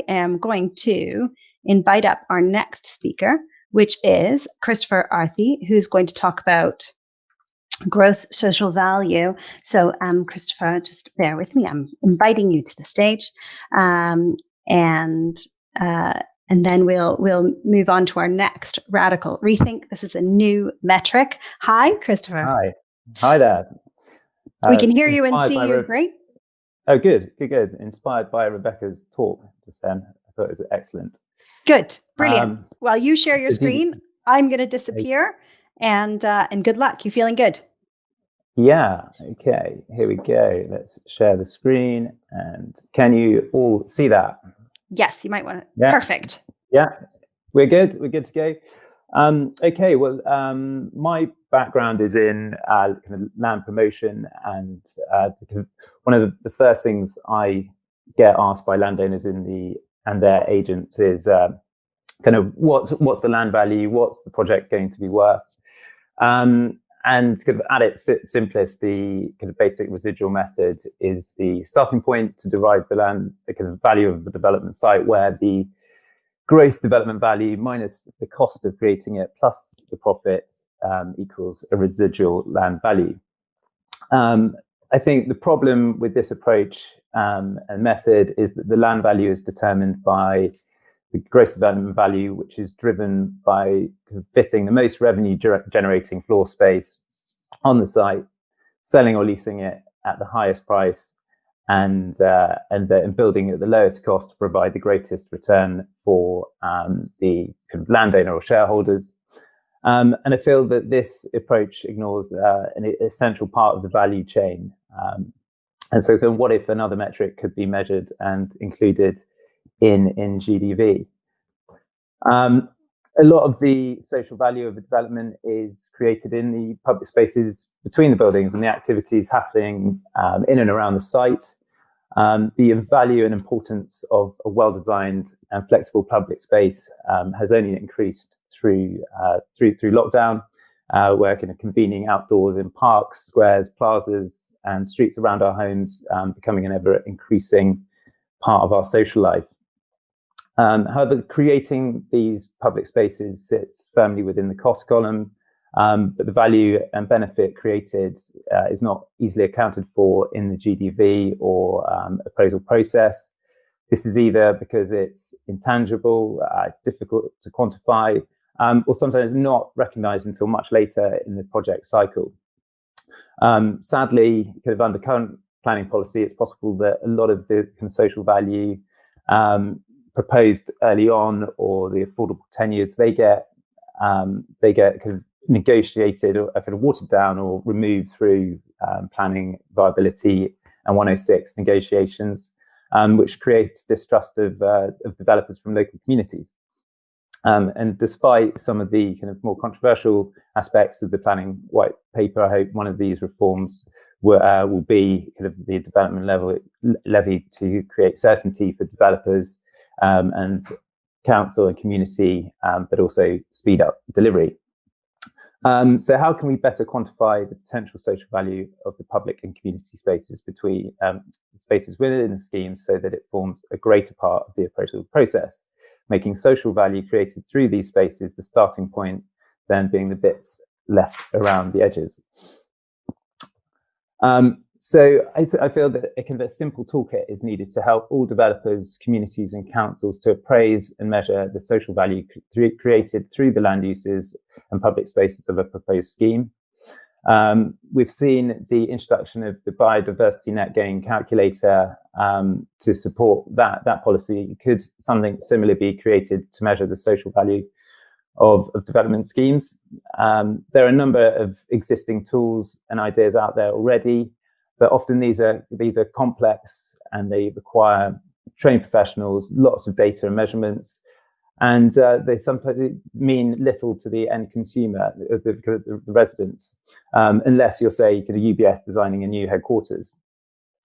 am going to invite up our next speaker, which is Christopher Arthey, who's going to talk about gross social value. So Christopher, just bear with me. I'm inviting you to the stage. And then we'll move on to our next radical rethink. This is a new metric. Hi, Christopher. Hi there. We can hear you and see you. Great. Oh, good. Inspired by Rebecca's talk just then. I thought it was excellent. Good. Brilliant. While you share your screen, I'm going to disappear. And good luck. You feeling good? Yeah. Okay. Here we go. Let's share the screen. And can you all see that? Yes, you might want to. Yeah. Perfect. Yeah, we're good. We're good to go. Okay. Well, my background is in kind of land promotion, and one of the first things I get asked by landowners and their agents is kind of what's the land value, what's the project going to be worth. And kind of at its simplest, the kind of basic residual method is the starting point to derive the kind of value of the development site, where the gross development value minus the cost of creating it plus the profit equals a residual land value. I think the problem with this approach and method is that the land value is determined by the gross development value, which is driven by fitting the most revenue generating floor space on the site, selling or leasing it at the highest price, and building at the lowest cost to provide the greatest return for the kind of landowner or shareholders. And I feel that this approach ignores an essential part of the value chain. And so then what if another metric could be measured and included in GDV? A lot of the social value of a development is created in the public spaces between the buildings and the activities happening in and around the site. The value and importance of a well-designed and flexible public space has only increased through lockdown, where kind of convening outdoors in parks, squares, plazas, and streets around our homes becoming an ever increasing part of our social life. However, creating these public spaces sits firmly within the cost column, but the value and benefit created is not easily accounted for in the GDV or appraisal process. This is either because it's intangible, it's difficult to quantify, or sometimes not recognised until much later in the project cycle. Sadly, kind of under current planning policy, it's possible that a lot of the kind of social value proposed early on, or the affordable tenures, they get kind of negotiated or kind of watered down or removed through planning viability and 106 negotiations, which creates distrust of developers from local communities. And despite some of the kind of more controversial aspects of the planning white paper, I hope one of these reforms will be kind of the development levy to create certainty for developers and council and community, but also speed up delivery. So how can we better quantify the potential social value of the public and community spaces between spaces within the scheme, so that it forms a greater part of the appraisal process, making social value created through these spaces the starting point, then being the bits left around the edges? So I feel that a kind of a simple toolkit is needed to help all developers, communities and councils to appraise and measure the social value created through the land uses and public spaces of a proposed scheme. We've seen the introduction of the biodiversity net gain calculator to support that policy. Could something similar be created to measure the social value of development schemes? There are a number of existing tools and ideas out there already, but often these are complex and they require trained professionals, lots of data and measurements, and they sometimes mean little to the end consumer, the residents, unless you're, say, UBS designing a new headquarters.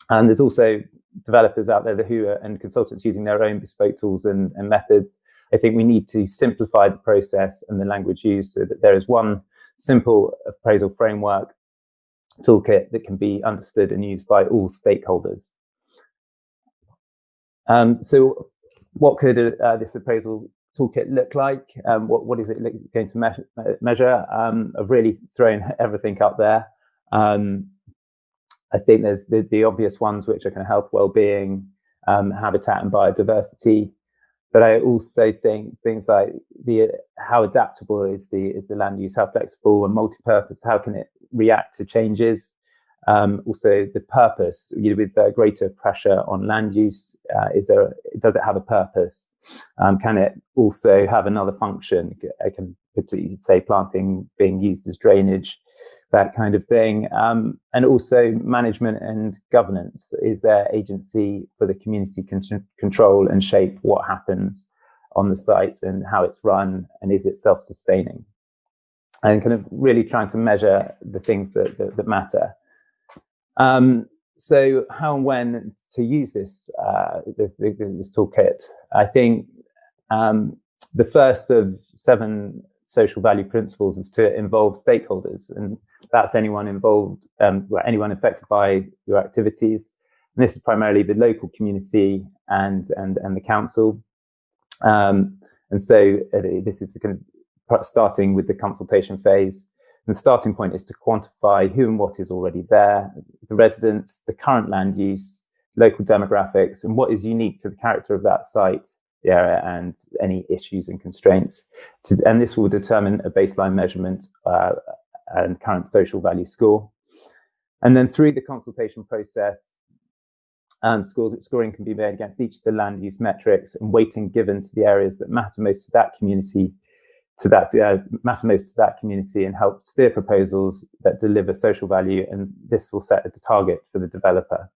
And there's also developers out there and consultants using their own bespoke tools and methods. I think we need to simplify the process and the language used, so that there is one simple appraisal framework toolkit that can be understood and used by all stakeholders. So what could this appraisal toolkit look like? What is it going to measure? I've really thrown everything up there. I think there's the obvious ones, which are kind of health, well-being, habitat and biodiversity. But I also think things like how adaptable is the land use, how flexible and multi-purpose, how can it react to changes? Also the purpose, with greater pressure on land use, does it have a purpose? Can it also have another function? I can particularly say planting being used as drainage, that kind of thing. And also management and governance. Is there agency for the community control and shape what happens on the site and how it's run, and is it self-sustaining? And kind of really trying to measure the things that matter. So how and when to use this toolkit? I think the first of 7 social value principles is to involve stakeholders, and that's anyone involved, anyone affected by your activities. And this is primarily the local community and the council. And so this is the kind of starting with the consultation phase. And the starting point is to quantify who and what is already there, the residents, the current land use, local demographics, and what is unique to the character of that site, the area, and any issues and constraints. And this will determine a baseline measurement and current social value score. And then through the consultation process, scoring can be made against each of the land use metrics and weighting given to the areas that matter most to that community, and help steer proposals that deliver social value. And this will set a target for the developer.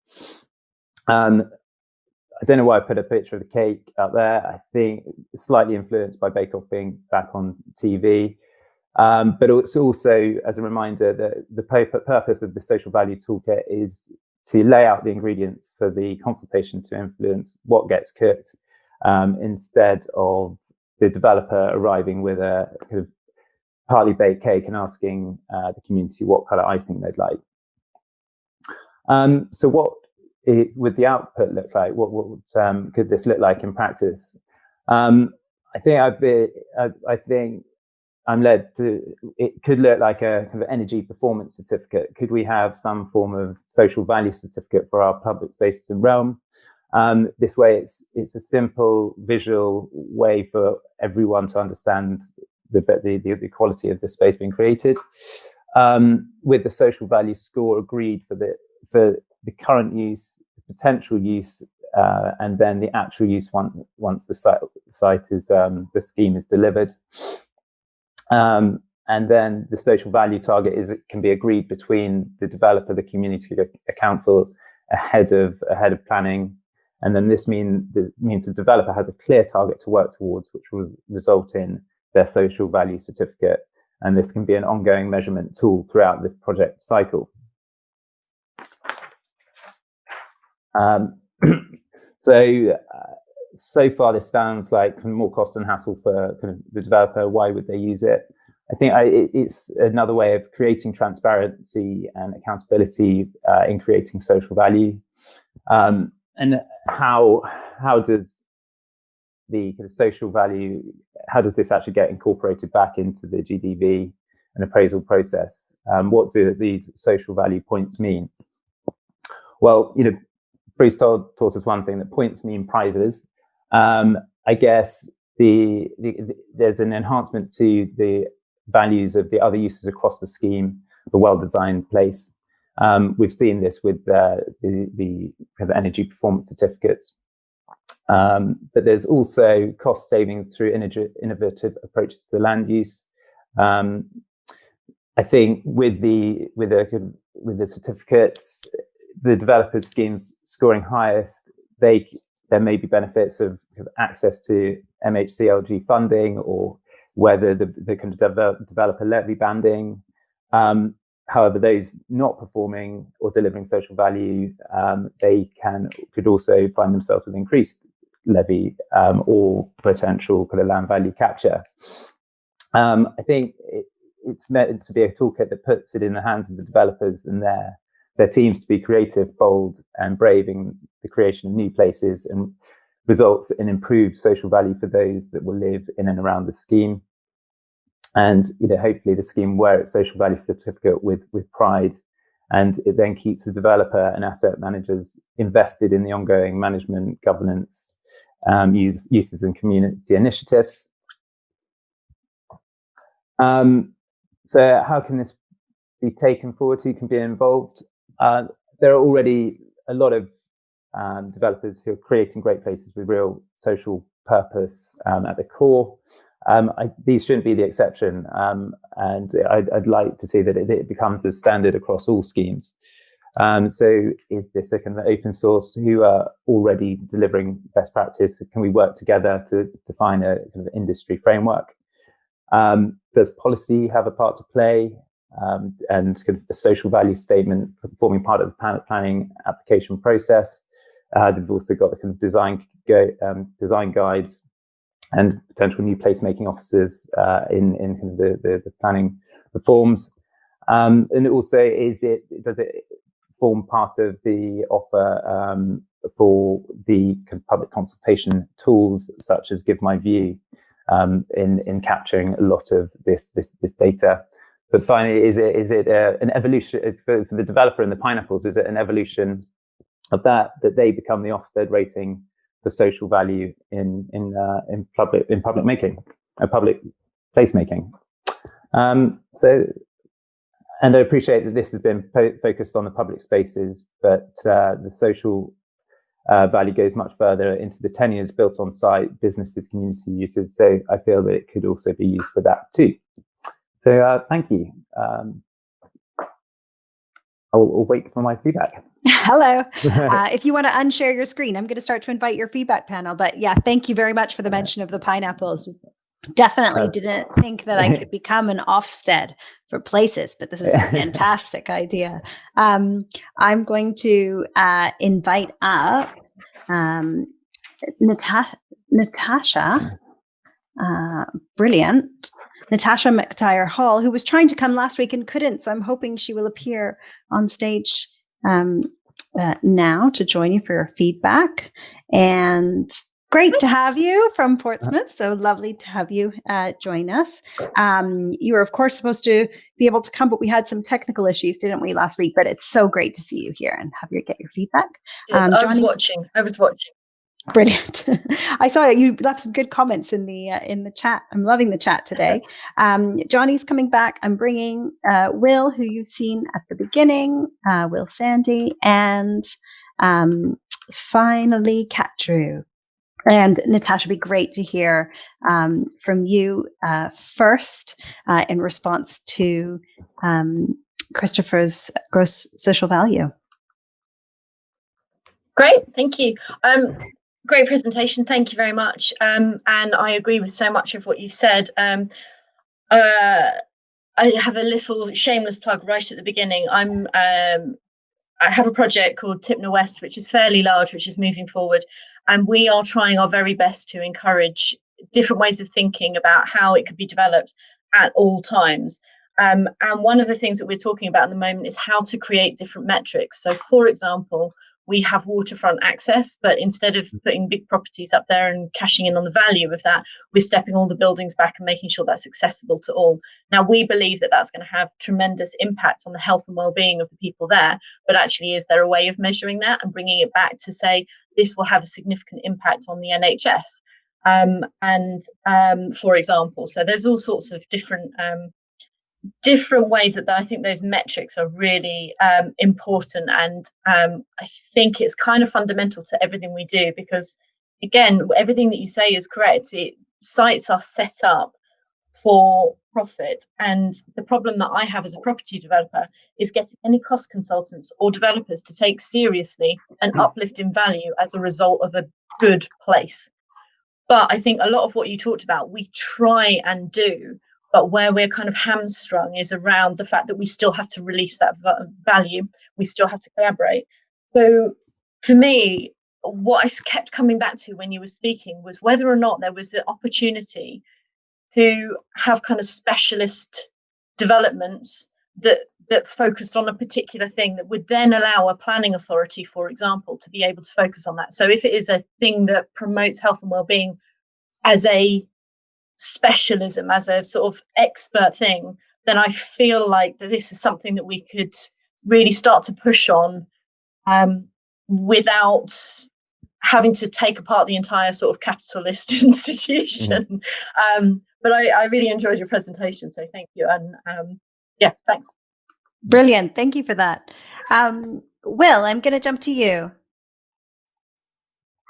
I don't know why I put a picture of the cake out there. I think it's slightly influenced by Bake Off being back on TV. But it's also, as a reminder, that the purpose of the social value toolkit is to lay out the ingredients for the consultation to influence what gets cooked, instead of the developer arriving with a kind of partly baked cake and asking the community what kind of icing they'd like. So what would the output look like? What could this look like in practice? I think I'm led to, it could look like a kind of energy performance certificate. Could we have some form of social value certificate for our public spaces and realm? This way, it's a simple visual way for everyone to understand the quality of the space being created. With the social value score agreed for the current use, the potential use, and then the actual use once the site is the scheme is delivered. And then the social value target can be agreed between the developer, the community, a council ahead of planning. And then this means the developer has a clear target to work towards, which will result in their social value certificate. And this can be an ongoing measurement tool throughout the project cycle. So far, this sounds like more cost and hassle for kind of the developer. Why would they use it? I think it's another way of creating transparency and accountability in creating social value. And how does the kind of social value, how does this actually get incorporated back into the GDV and appraisal process? What do these social value points mean? Well, Bruce taught us one thing, that points mean prizes. I guess there's an enhancement to the values of the other uses across the scheme, the well-designed place. We've seen this with the kind of energy performance certificates. But there's also cost savings through innovative approaches to land use. I think with the certificates, the developers' schemes scoring highest, there may be benefits of access to MHCLG funding, or whether the kind of developer levy banding. However, those not performing or delivering social value, they could also find themselves with increased levy or potential kind of land value capture. I think it's meant to be a toolkit that puts it in the hands of the developers and their teams to be creative, bold, and brave in the creation of new places, and results in improved social value for those that will live in and around the scheme. And hopefully the scheme wear its social value certificate with pride, and it then keeps the developer and asset managers invested in the ongoing management, governance, uses and community initiatives. So how can this be taken forward? Who can be involved? There are already a lot of developers who are creating great places with real social purpose at the core. These shouldn't be the exception, and I'd like to see that it becomes a standard across all schemes. So is this a kind of open source? Who are already delivering best practice? Can we work together to define a kind of industry framework? Does policy have a part to play? And kind of a social value statement forming part of the planning application process. They've also got the kind of design guides and potential new placemaking officers in kind of the planning reforms. And also, does it form part of the offer for the public consultation tools such as Give My View in capturing a lot of this data? But finally, is it an evolution for the developer and the pineapples? Is it an evolution of that they become the Ofsted rating for social value in public placemaking? And I appreciate that this has been focused on the public spaces, but the social value goes much further into the tenures built on site, businesses, community uses. So I feel that it could also be used for that too. So thank you. I'll wait for my feedback. Hello. If you want to unshare your screen, I'm going to start to invite your feedback panel. But yeah, thank you very much for the mention of the pineapples. Definitely didn't think that I could become an Ofsted for places, but this is a fantastic idea. I'm going to invite up Natascha, brilliant, Natascha McIntyre-Hall, who was trying to come last week and couldn't. So I'm hoping she will appear on stage now to join you for your feedback. And great to have you from Portsmouth. So lovely to have you join us. You were, of course, supposed to be able to come, but we had some technical issues, didn't we, last week? But it's so great to see you here and get your feedback. Yes, I was watching. Brilliant. I saw you left some good comments in the chat. I'm loving the chat today. Jonny's coming back. I'm bringing Will, who you've seen at the beginning, Will Sandy, and finally Katru. And Natascha, it'd be great to hear from you first in response to Christopher's gross social value. Great, thank you. Great presentation, thank you very much. And I agree with so much of what you said. I have a little shameless plug right at the beginning. I have a project called Tipner West, which is fairly large, which is moving forward. And we are trying our very best to encourage different ways of thinking about how it could be developed at all times. And one of the things that we're talking about at the moment is how to create different metrics. So, for example, we have waterfront access, but instead of putting big properties up there and cashing in on the value of that, we're stepping all the buildings back and making sure that's accessible to all. Now, we believe that that's going to have tremendous impact on the health and well-being of the people there, but actually, is there a way of measuring that and bringing it back to say, this will have a significant impact on the NHS? For example, so there's all sorts of different ways that I think those metrics are really important, and I think it's kind of fundamental to everything we do, because again, everything that you say is correct. Sites are set up for profit, and the problem that I have as a property developer is getting any cost consultants or developers to take seriously an uplift in value as a result of a good place. But I think a lot of what you talked about, we try and do, but where we're kind of hamstrung is around the fact that we still have to release that value. We still have to collaborate. So for me, what I kept coming back to when you were speaking was whether or not there was an opportunity to have kind of specialist developments that focused on a particular thing that would then allow a planning authority, for example, to be able to focus on that. So if it is a thing that promotes health and well-being as a specialism, as a sort of expert thing, then I feel like that this is something that we could really start to push on without having to take apart the entire sort of capitalist institution. But I really enjoyed your presentation, so thank you. And yeah, thanks. Brilliant. Thank you for that. Will, I'm going to jump to you.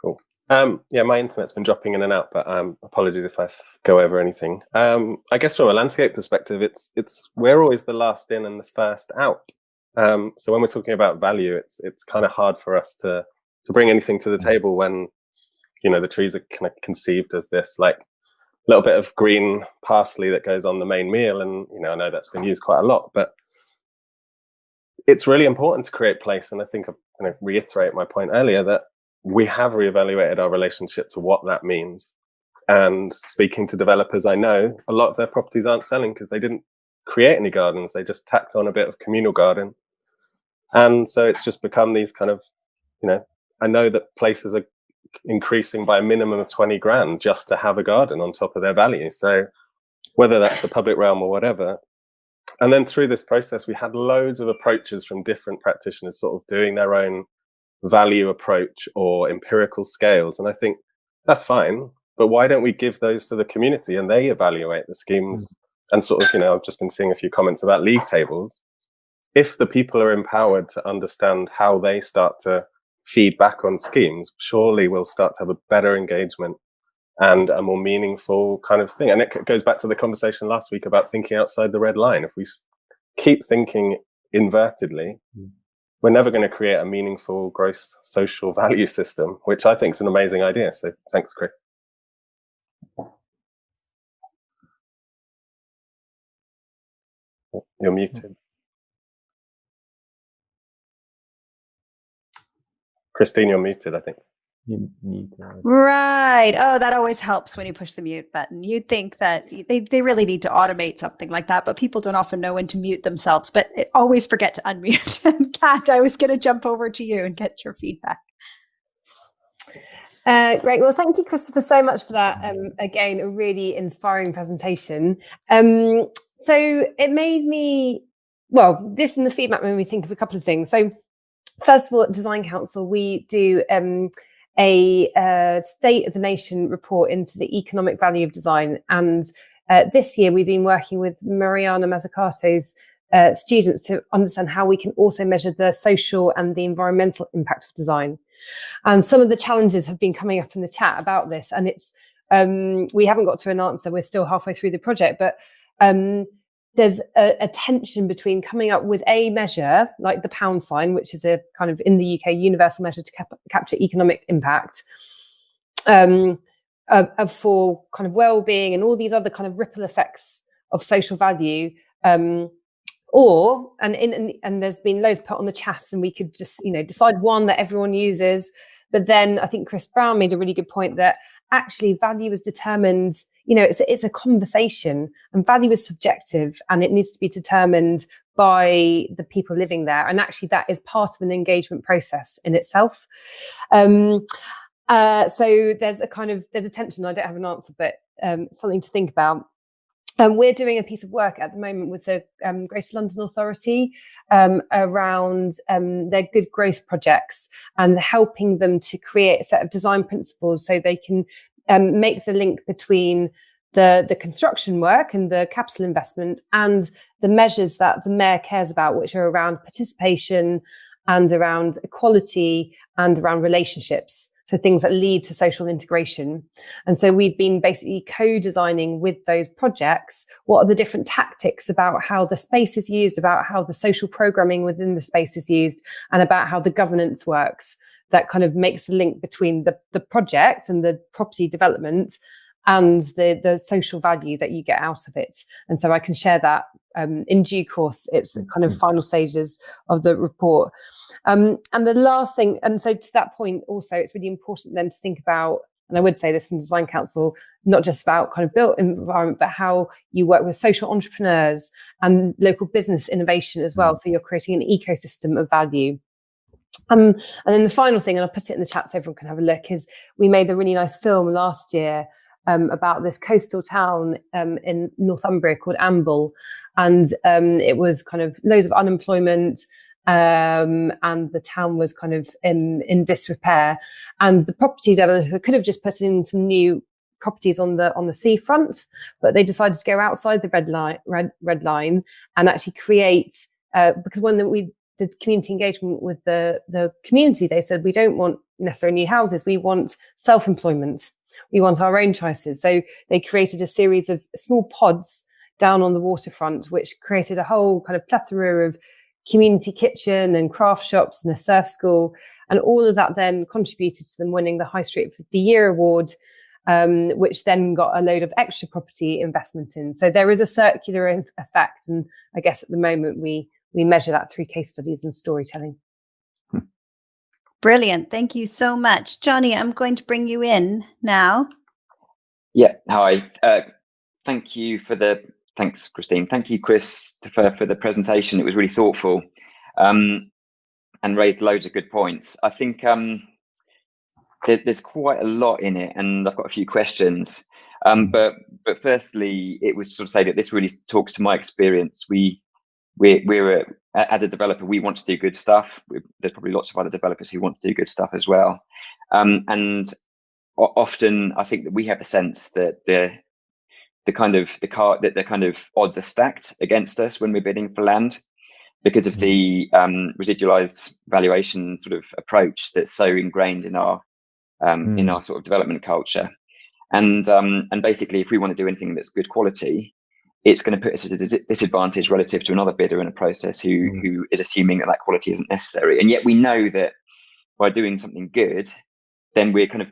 Cool. Yeah, my internet's been dropping in and out, but apologies if I go over anything. I guess from a landscape perspective, it's we're always the last in and the first out. So when we're talking about value, it's kind of hard for us to bring anything to the table when, you know, the trees are kind of conceived as this like little bit of green parsley that goes on the main meal, and you know, I know that's been used quite a lot, but it's really important to create place. And I think I'm going to reiterate my point earlier that we have reevaluated our relationship to what that means. And speaking to developers, I know a lot of their properties aren't selling because they didn't create any gardens. They just tacked on a bit of communal garden. And so it's just become these kind of, I know that places are increasing by a minimum of 20 grand just to have a garden on top of their value. So whether that's the public realm or whatever. And then through this process, we had loads of approaches from different practitioners sort of doing their own value approach or empirical scales. And I think that's fine, but why don't we give those to the community and they evaluate the schemes? And sort of, I've just been seeing a few comments about league tables. If the people are empowered to understand how they start to feed back on schemes, surely we'll start to have a better engagement and a more meaningful kind of thing. And it goes back to the conversation last week about thinking outside the red line. If we keep thinking invertedly, we're never going to create a meaningful gross social value system, which I think is an amazing idea. So thanks, Chris. You're muted. Christine, you're muted, I think. Right. Oh, that always helps when you push the mute button. You'd think that they really need to automate something like that, but people don't often know when to mute themselves, but always forget to unmute. And Kat, I was going to jump over to you and get your feedback. Great. Well, thank you, Christopher, so much for that. Again, a really inspiring presentation. So it made me, this and the feedback made me think of a couple of things. So first of all, at Design Council, we do a State of the Nation report into the economic value of design. And this year, we've been working with Mariana Mazzucato's students to understand how we can also measure the social and the environmental impact of design. And some of the challenges have been coming up in the chat about this. And it's we haven't got to an answer. We're still halfway through the project, but there's a tension between coming up with a measure like the pound sign, which is a kind of in the UK universal measure to capture economic impact for kind of well-being and all these other kind of ripple effects of social value. And there's been loads put on the chat, and we could just decide one that everyone uses. But then I think Chris Brown made a really good point that actually value is determined. It's a conversation, and value is subjective, and it needs to be determined by the people living there. And actually, that is part of an engagement process in itself. So there's a tension. I don't have an answer, but something to think about. We're doing a piece of work at the moment with the Greater London Authority around their good growth projects and helping them to create a set of design principles so they can make the link between the construction work and the capital investment and the measures that the mayor cares about, which are around participation and around equality and around relationships. So things that lead to social integration. And so we've been basically co-designing with those projects what are the different tactics about how the space is used, about how the social programming within the space is used, and about how the governance works. That kind of makes the link between the project and the property development and the social value that you get out of it. And so I can share that in due course. It's kind of final stages of the report. And the last thing, and so to that point also, it's really important then to think about, and I would say this from Design Council, not just about kind of built environment, but how you work with social entrepreneurs and local business innovation as well. So you're creating an ecosystem of value. And then the final thing, and I'll put it in the chat so everyone can have a look, is we made a really nice film last year about this coastal town in Northumbria called Amble. And it was kind of loads of unemployment, and the town was kind of in disrepair. And the property developer could have just put in some new properties on the seafront, but they decided to go outside the red line and actually create, because when we did community engagement with the community, they said, we don't want necessarily new houses, we want self-employment, we want our own choices. So they created a series of small pods down on the waterfront, which created a whole kind of plethora of community kitchen and craft shops and a surf school. And all of that then contributed to them winning the High Street of the Year award, which then got a load of extra property investment in. So there is a circular effect. And I guess at the moment we measure that through case studies and storytelling. Brilliant. Thank you so much. Jonny, I'm going to bring you in now. Yeah, hi. Thanks, Christine. Thank you, Christopher, for the presentation. It was really thoughtful and raised loads of good points. I think there's quite a lot in it, and I've got a few questions. But firstly, it was sort of say that this really talks to my experience. We're as a developer, we want to do good stuff. There's probably lots of other developers who want to do good stuff as well. And often, I think that we have the sense that the kind of odds are stacked against us when we're bidding for land because of the residualized valuation sort of approach that's so ingrained in our sort of development culture. And basically, if we want to do anything that's good quality, it's going to put us at a disadvantage relative to another bidder in a process who is assuming that quality isn't necessary. And yet we know that by doing something good, then we're kind of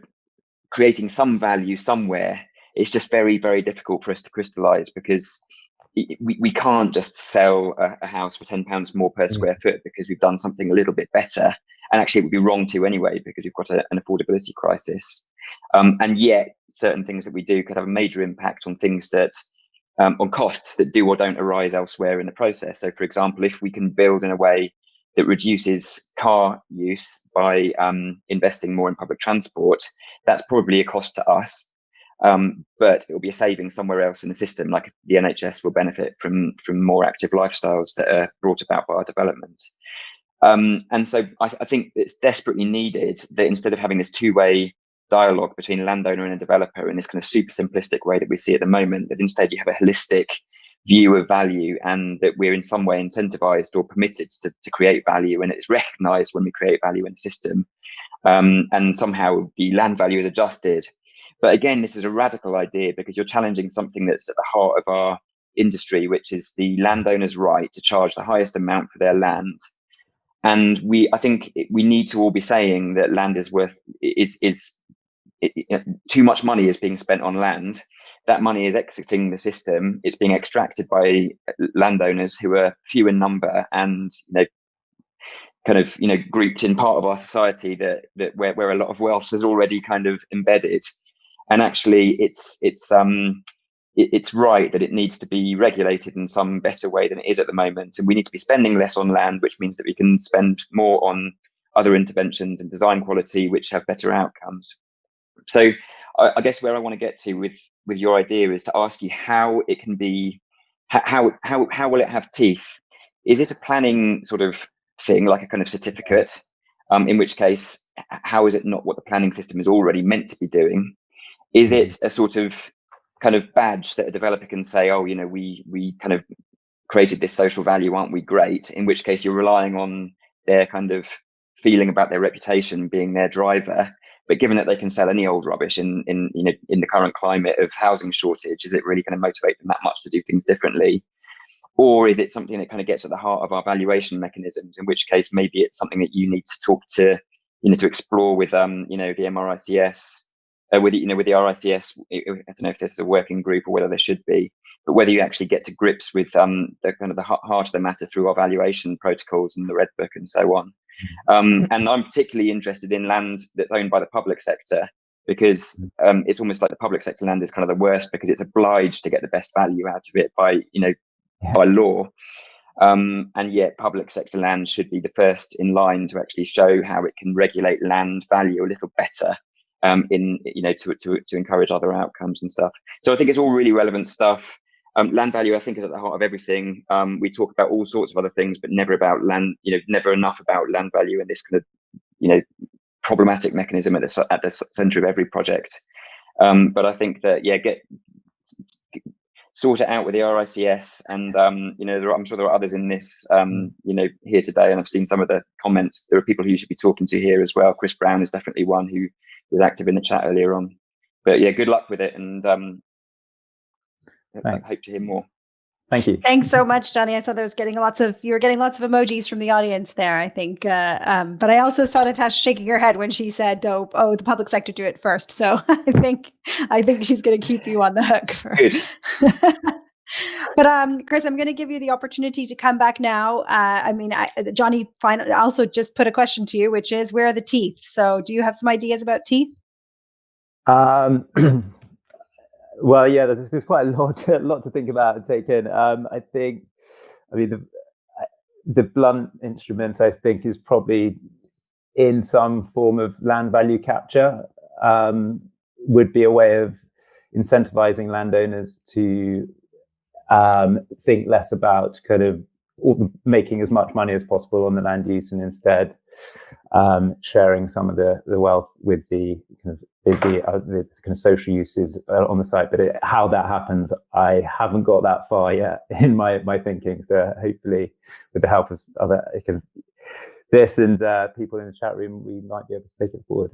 creating some value somewhere. It's just very, very difficult for us to crystallize because we can't just sell a house for £10 more per square foot because we've done something a little bit better. And actually, it would be wrong to anyway because we've got an affordability crisis. And yet, certain things that we do could have a major impact on things that on costs that do or don't arise elsewhere in the process. So, for example, if we can build in a way that reduces car use by investing more in public transport, that's probably a cost to us. But it will be a saving somewhere else in the system, like the NHS will benefit from more active lifestyles that are brought about by our development. And so I think it's desperately needed that instead of having this two-way dialogue between a landowner and a developer in this kind of super simplistic way that we see at the moment, that instead you have a holistic view of value and that we're in some way incentivized or permitted to create value, and it's recognized when we create value in the system. And somehow the land value is adjusted. But again, this is a radical idea because you're challenging something that's at the heart of our industry, which is the landowner's right to charge the highest amount for their land. And I think we need to all be saying that land is too much money is being spent on land. That money is exiting the system. It's being extracted by landowners who are few in number and grouped in part of our society that where a lot of wealth is already kind of embedded. And actually, it's right that it needs to be regulated in some better way than it is at the moment. And we need to be spending less on land, which means that we can spend more on other interventions and design quality, which have better outcomes. So I guess where I want to get to with your idea is to ask you how it can be, how will it have teeth? Is it a planning sort of thing, like a kind of certificate? In which case, how is it not what the planning system is already meant to be doing? Is it a sort of kind of badge that a developer can say, oh, we kind of created this social value, aren't we great? In which case you're relying on their kind of feeling about their reputation being their driver. But given that they can sell any old rubbish in the current climate of housing shortage, is it really going to motivate them that much to do things differently? Or is it something that kind of gets at the heart of our valuation mechanisms, in which case maybe it's something that you need to talk to, to explore with, the MRICS, with the RICS. I don't know if this is a working group or whether there should be, but whether you actually get to grips with the kind of the heart of the matter through our valuation protocols and the Red Book and so on. And I'm particularly interested in land that's owned by the public sector, because it's almost like the public sector land is kind of the worst because it's obliged to get the best value out of it by law. And yet public sector land should be the first in line to actually show how it can regulate land value a little better, to encourage other outcomes and stuff. So I think it's all really relevant stuff. Land value, I think, is at the heart of everything. We talk about all sorts of other things, but never about land, never enough about land value and this kind of, problematic mechanism at the center of every project. But I think that, sort it out with the RICS, and I'm sure there are others in this, here today, and I've seen some of the comments. There are people who you should be talking to here as well. Chris Brown is definitely one who was active in the chat earlier on. But yeah, good luck with it, and I hope to hear more. Thank you. Thanks so much, Jonny. I saw you were getting lots of emojis from the audience there, I think. But I also saw Natascha shaking her head when she said, the public sector do it first. So I think she's going to keep you on the hook for Good. But Chris, I'm going to give you the opportunity to come back now. Jonny also just put a question to you, which is, where are the teeth? So do you have some ideas about teeth? Well, yeah, there's quite a lot to think about and take in. I mean, the blunt instrument, I think, is probably in some form of land value capture. Would be a way of incentivizing landowners to think less about kind of making as much money as possible on the land use, and instead sharing some of the wealth with the kind of social uses on the site. But how that happens, I haven't got that far yet in my thinking. So hopefully, with the help of other this and people in the chat room, we might be able to take it forward.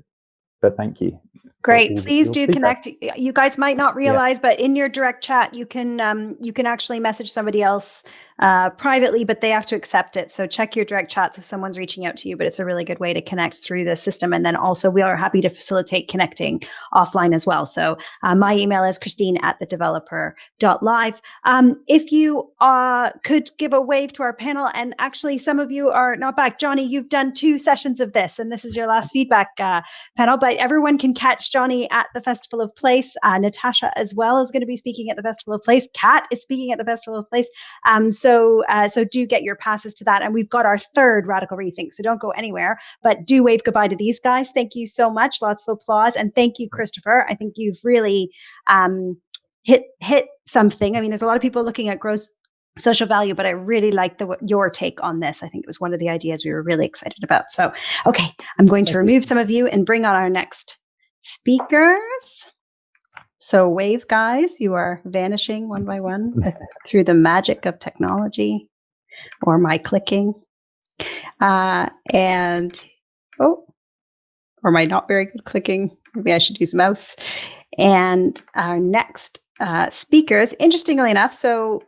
But thank you. Great. Please do connect. You guys might not realize, but in your direct chat, you can actually message somebody else privately, but they have to accept it. So check your direct chats if someone's reaching out to you, but it's a really good way to connect through the system. And then also we are happy to facilitate connecting offline as well. So my email is christine@thedeveloper.live. If you could give a wave to our panel, and actually some of you are not back. Jonny, you've done 2 sessions of this, and this is your last feedback panel, but everyone can catch Jonny at the Festival of Place. Natascha as well is going to be speaking at the Festival of Place. Kat is speaking at the Festival of Place. So do get your passes to that. And we've got our 3rd Radical Rethink, so don't go anywhere, but do wave goodbye to these guys. Thank you so much. Lots of applause. And thank you, Christopher. I think you've really hit something. I mean, there's a lot of people looking at gross social value, but I really like your take on this. I think it was one of the ideas we were really excited about. So, okay, I'm going to remove some of you and bring on our next speakers. So wave, guys, you are vanishing one by one through the magic of technology or my clicking. Or my not very good clicking. Maybe I should use mouse. And our next speakers, interestingly enough, so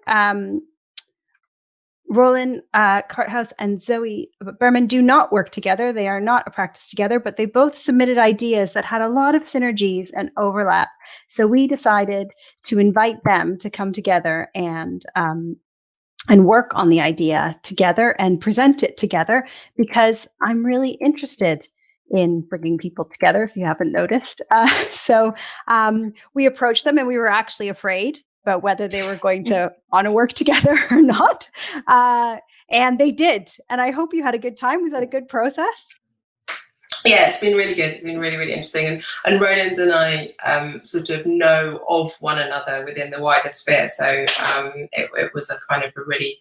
Roland, Karthaus, and Zoe Berman do not work together. They are not a practice together, but they both submitted ideas that had a lot of synergies and overlap. So we decided to invite them to come together and work on the idea together and present it together, because I'm really interested in bringing people together, if you haven't noticed. So we approached them, and we were actually afraid about whether they were going to want to work together or not. And they did. And I hope you had a good time. Was that a good process? Yeah, it's been really good. It's been really, really interesting. And Roland and I sort of know of one another within the wider sphere. So it was a kind of a really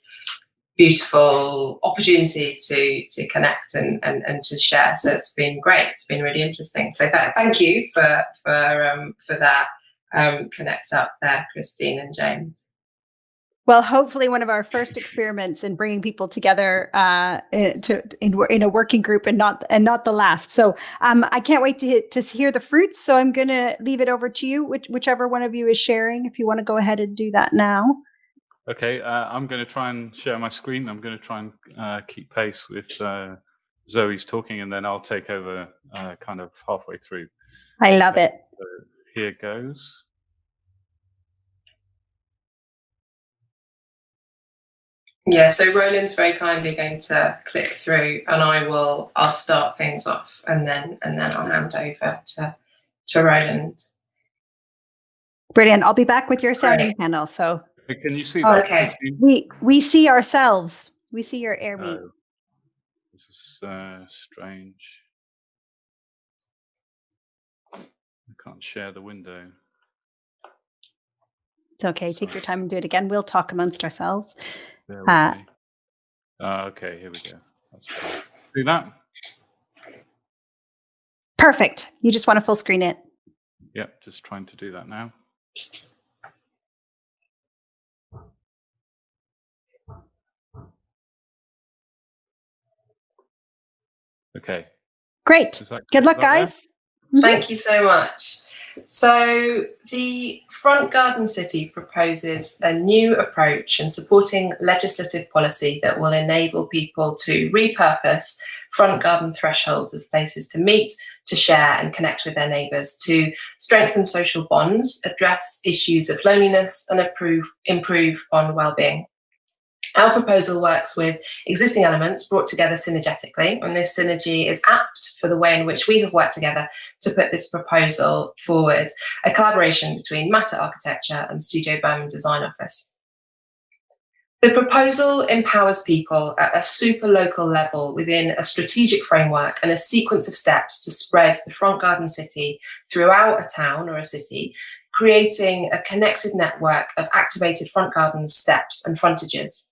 beautiful opportunity to connect and to share. So it's been great. It's been really interesting. So thank you for that. Connect up there, Christine and James. Well, hopefully one of our first experiments in bringing people together in a working group, and not the last. So I can't wait to hear the fruits. So I'm going to leave it over to you, whichever one of you is sharing, if you want to go ahead and do that now. Okay, I'm going to try and share my screen. I'm going to try and keep pace with Zoe's talking, and then I'll take over kind of halfway through. I love it. So here goes. Yeah, so Roland's very kindly going to click through, and I'll start things off, and then I'll hand over to Roland. Brilliant. I'll be back with your sounding panel. So can you see that? Okay. We see ourselves. We see your air meet. This is strange. I can't share the window. It's okay. Take your time and do it again. We'll talk amongst ourselves. Okay, here we go. That's fine. Do that. Perfect. You just want to full screen it. Yep, just trying to do that now. Okay. Great. Good luck, guys. Thank you so much. So the Front Garden City proposes a new approach in supporting legislative policy that will enable people to repurpose front garden thresholds as places to meet, to share and connect with their neighbours, to strengthen social bonds, address issues of loneliness and improve on well-being. Our proposal works with existing elements brought together synergetically, and this synergy is apt for the way in which we have worked together to put this proposal forward, a collaboration between Matter Architecture and Studio Berman Design Office. The proposal empowers people at a super local level within a strategic framework and a sequence of steps to spread the front garden city throughout a town or a city, creating a connected network of activated front gardens, steps and frontages.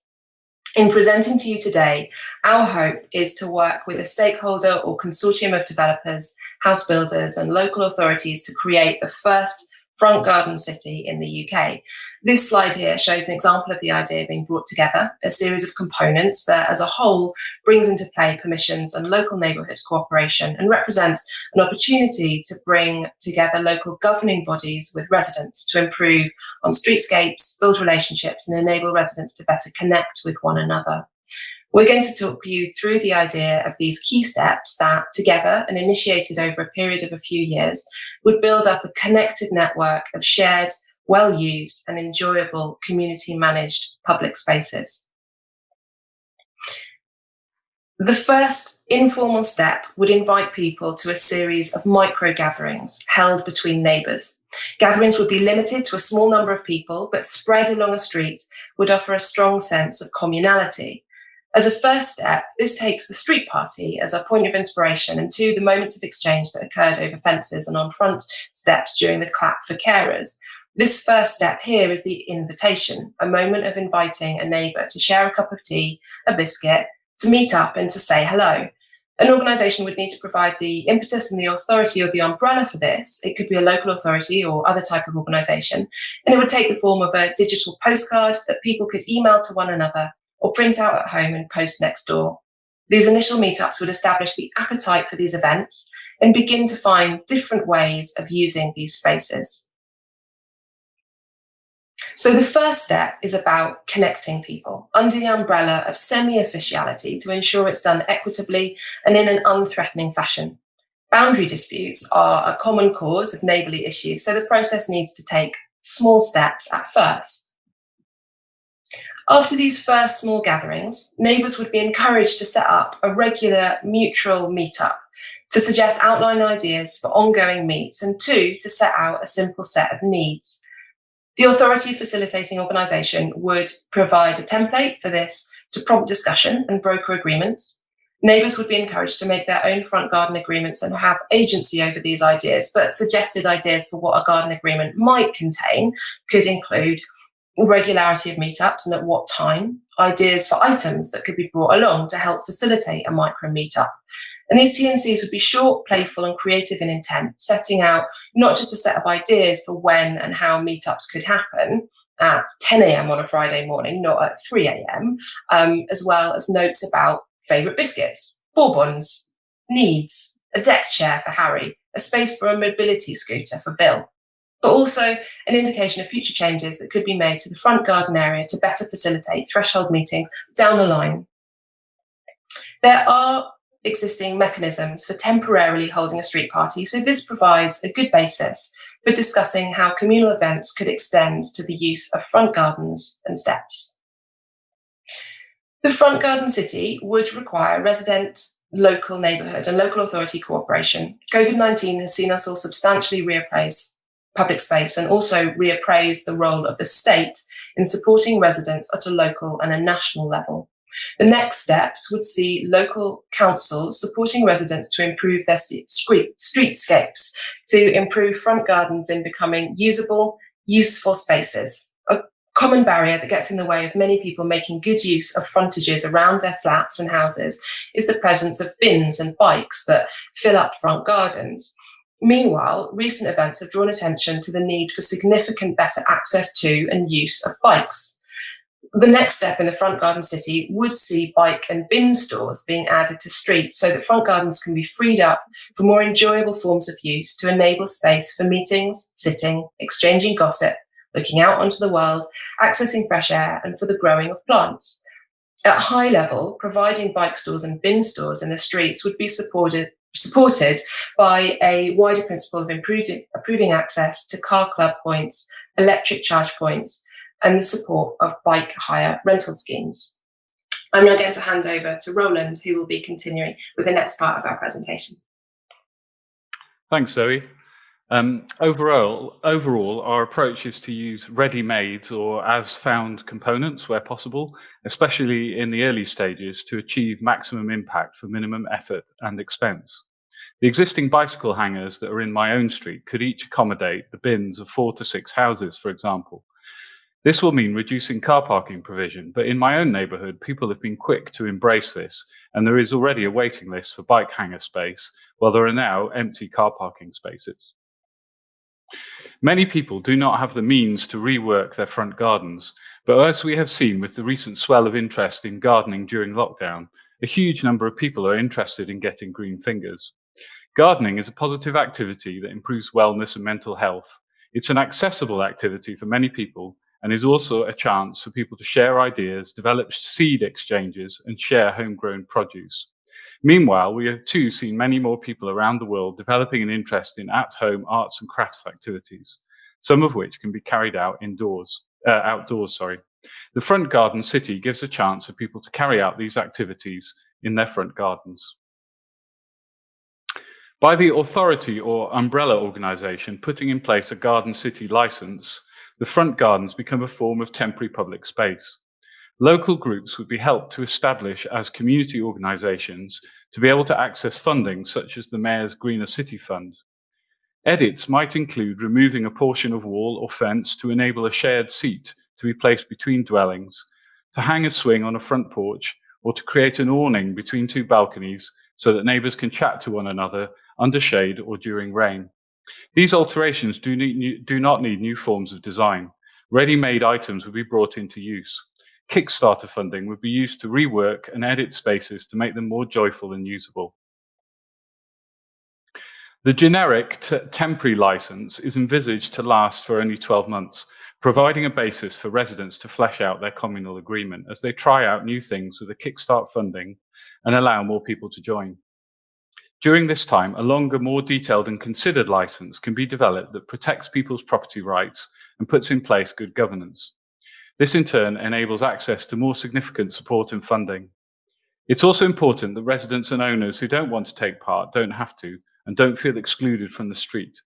In presenting to you today, our hope is to work with a stakeholder or consortium of developers, house builders and local authorities to create the first front garden city in the UK. This slide here shows an example of the idea being brought together, a series of components that as a whole brings into play permissions and local neighbourhood cooperation and represents an opportunity to bring together local governing bodies with residents to improve on streetscapes, build relationships and enable residents to better connect with one another. We're going to talk you through the idea of these key steps that, together and initiated over a period of a few years, would build up a connected network of shared, well-used and enjoyable community-managed public spaces. The first informal step would invite people to a series of micro-gatherings held between neighbours. Gatherings would be limited to a small number of people, but spread along a street would offer a strong sense of communality. As a first step, this takes the street party as a point of inspiration and to the moments of exchange that occurred over fences and on front steps during the clap for carers. This first step here is the invitation, a moment of inviting a neighbour to share a cup of tea, a biscuit, to meet up and to say hello. An organisation would need to provide the impetus and the authority or the umbrella for this. It could be a local authority or other type of organisation, and it would take the form of a digital postcard that people could email to one another or print out at home and post next door. These initial meetups would establish the appetite for these events and begin to find different ways of using these spaces. So the first step is about connecting people under the umbrella of semi-officiality to ensure it's done equitably and in an unthreatening fashion. Boundary disputes are a common cause of neighbourly issues, so the process needs to take small steps at first. After these first small gatherings, neighbours would be encouraged to set up a regular mutual meetup, to suggest outline ideas for ongoing meets, and two, to set out a simple set of needs. The authority facilitating organisation would provide a template for this to prompt discussion and broker agreements. Neighbours would be encouraged to make their own front garden agreements and have agency over these ideas, but suggested ideas for what a garden agreement might contain could include regularity of meetups and at what time, ideas for items that could be brought along to help facilitate a micro meetup. And these T&Cs would be short, playful and creative in intent, setting out not just a set of ideas for when and how meetups could happen at 10 a.m. on a Friday morning, not at 3 a.m., as well as notes about favourite biscuits, bourbons, needs, a deck chair for Harry, a space for a mobility scooter for Bill, but also an indication of future changes that could be made to the front garden area to better facilitate threshold meetings down the line. There are existing mechanisms for temporarily holding a street party, so this provides a good basis for discussing how communal events could extend to the use of front gardens and steps. The front garden city would require resident, local neighbourhood and local authority cooperation. COVID-19 has seen us all substantially reappraise public space and also reappraise the role of the state in supporting residents at a local and a national level. The next steps would see local councils supporting residents to improve their streetscapes, to improve front gardens in becoming usable, useful spaces. A common barrier that gets in the way of many people making good use of frontages around their flats and houses is the presence of bins and bikes that fill up front gardens. Meanwhile, recent events have drawn attention to the need for significant better access to and use of bikes. The next step in the front garden city would see bike and bin stores being added to streets so that front gardens can be freed up for more enjoyable forms of use to enable space for meetings, sitting, exchanging gossip, looking out onto the world, accessing fresh air, and for the growing of plants. At high level, providing bike stores and bin stores in the streets would be supported by a wider principle of improving access to car club points, electric charge points, and the support of bike hire rental schemes. I'm now going to hand over to Roland, who will be continuing with the next part of our presentation. Thanks, Zoe. Overall, our approach is to use ready-made or as-found components where possible, especially in the early stages, to achieve maximum impact for minimum effort and expense. The existing bicycle hangers that are in my own street could each accommodate the bins of 4 to 6 houses, for example. This will mean reducing car parking provision, but in my own neighbourhood, people have been quick to embrace this, and there is already a waiting list for bike hanger space, while there are now empty car parking spaces. Many people do not have the means to rework their front gardens, but as we have seen with the recent swell of interest in gardening during lockdown, a huge number of people are interested in getting green fingers. Gardening is a positive activity that improves wellness and mental health. It's an accessible activity for many people and is also a chance for people to share ideas, develop seed exchanges, and share homegrown produce. Meanwhile, we have too seen many more people around the world developing an interest in at-home arts and crafts activities, some of which can be carried out outdoors. The Front Garden City gives a chance for people to carry out these activities in their front gardens. By the authority or umbrella organisation putting in place a Garden City licence, the front gardens become a form of temporary public space. Local groups would be helped to establish as community organisations to be able to access funding such as the Mayor's Greener City Fund. Edits might include removing a portion of wall or fence to enable a shared seat to be placed between dwellings, to hang a swing on a front porch, or to create an awning between 2 balconies so that neighbours can chat to one another under shade or during rain. These alterations do not need new forms of design. Ready-made items would be brought into use. Kickstarter funding would be used to rework and edit spaces to make them more joyful and usable. The generic temporary licence is envisaged to last for only 12 months, providing a basis for residents to flesh out their communal agreement as they try out new things with the kickstart funding and allow more people to join. During this time, a longer, more detailed and considered licence can be developed that protects people's property rights and puts in place good governance. This in turn enables access to more significant support and funding. It's also important that residents and owners who don't want to take part don't have to and don't feel excluded from the street.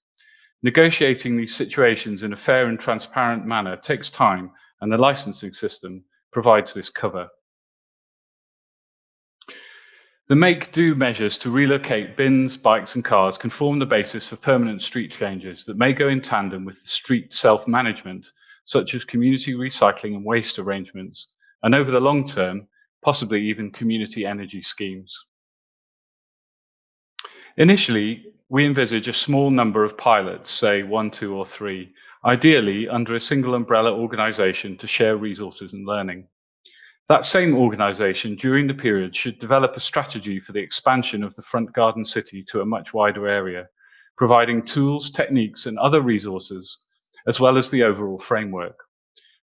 Negotiating these situations in a fair and transparent manner takes time, and the licensing system provides this cover. The make-do measures to relocate bins, bikes and cars can form the basis for permanent street changes that may go in tandem with the street self-management, such as community recycling and waste arrangements, and over the long term, possibly even community energy schemes. Initially, we envisage a small number of pilots, say 1, 2 or 3, ideally under a single umbrella organisation to share resources and learning. That same organisation during the period should develop a strategy for the expansion of the Front Garden City to a much wider area, providing tools, techniques and other resources, as well as the overall framework.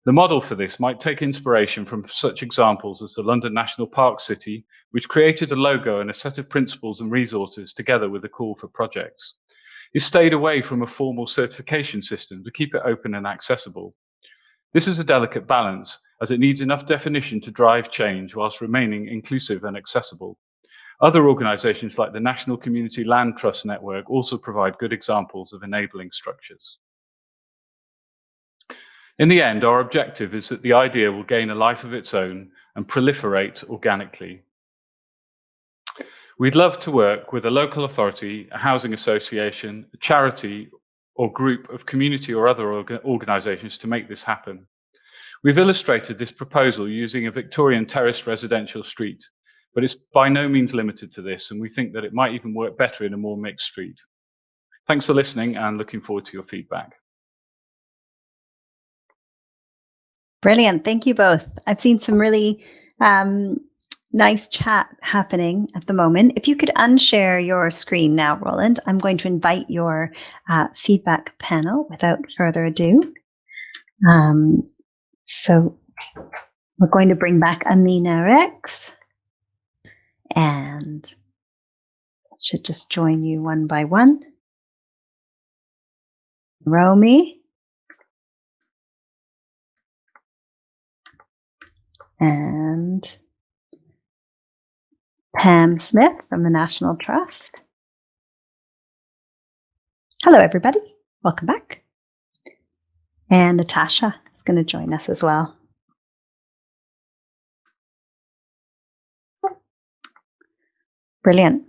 The model for this might take inspiration from such examples as the London National Park City, which created a logo and a set of principles and resources together with a call for projects. It stayed away from a formal certification system to keep it open and accessible. This is a delicate balance, as it needs enough definition to drive change whilst remaining inclusive and accessible. Other organisations like the National Community Land Trust Network also provide good examples of enabling structures. In the end, our objective is that the idea will gain a life of its own and proliferate organically. We'd love to work with a local authority, a housing association, a charity or group of community or other organisations to make this happen. We've illustrated this proposal using a Victorian terraced residential street, but it's by no means limited to this, and we think that it might even work better in a more mixed street. Thanks for listening and looking forward to your feedback. Brilliant. Thank you both. I've seen some really nice chat happening at the moment. If you could unshare your screen now, Roland, I'm going to invite your feedback panel without further ado. So we're going to bring back Aminah Rex, and should just join you one by one. Romy. and Pam Smith from the National Trust. Hello, everybody. Welcome back. And Natascha is going to join us as well. Brilliant.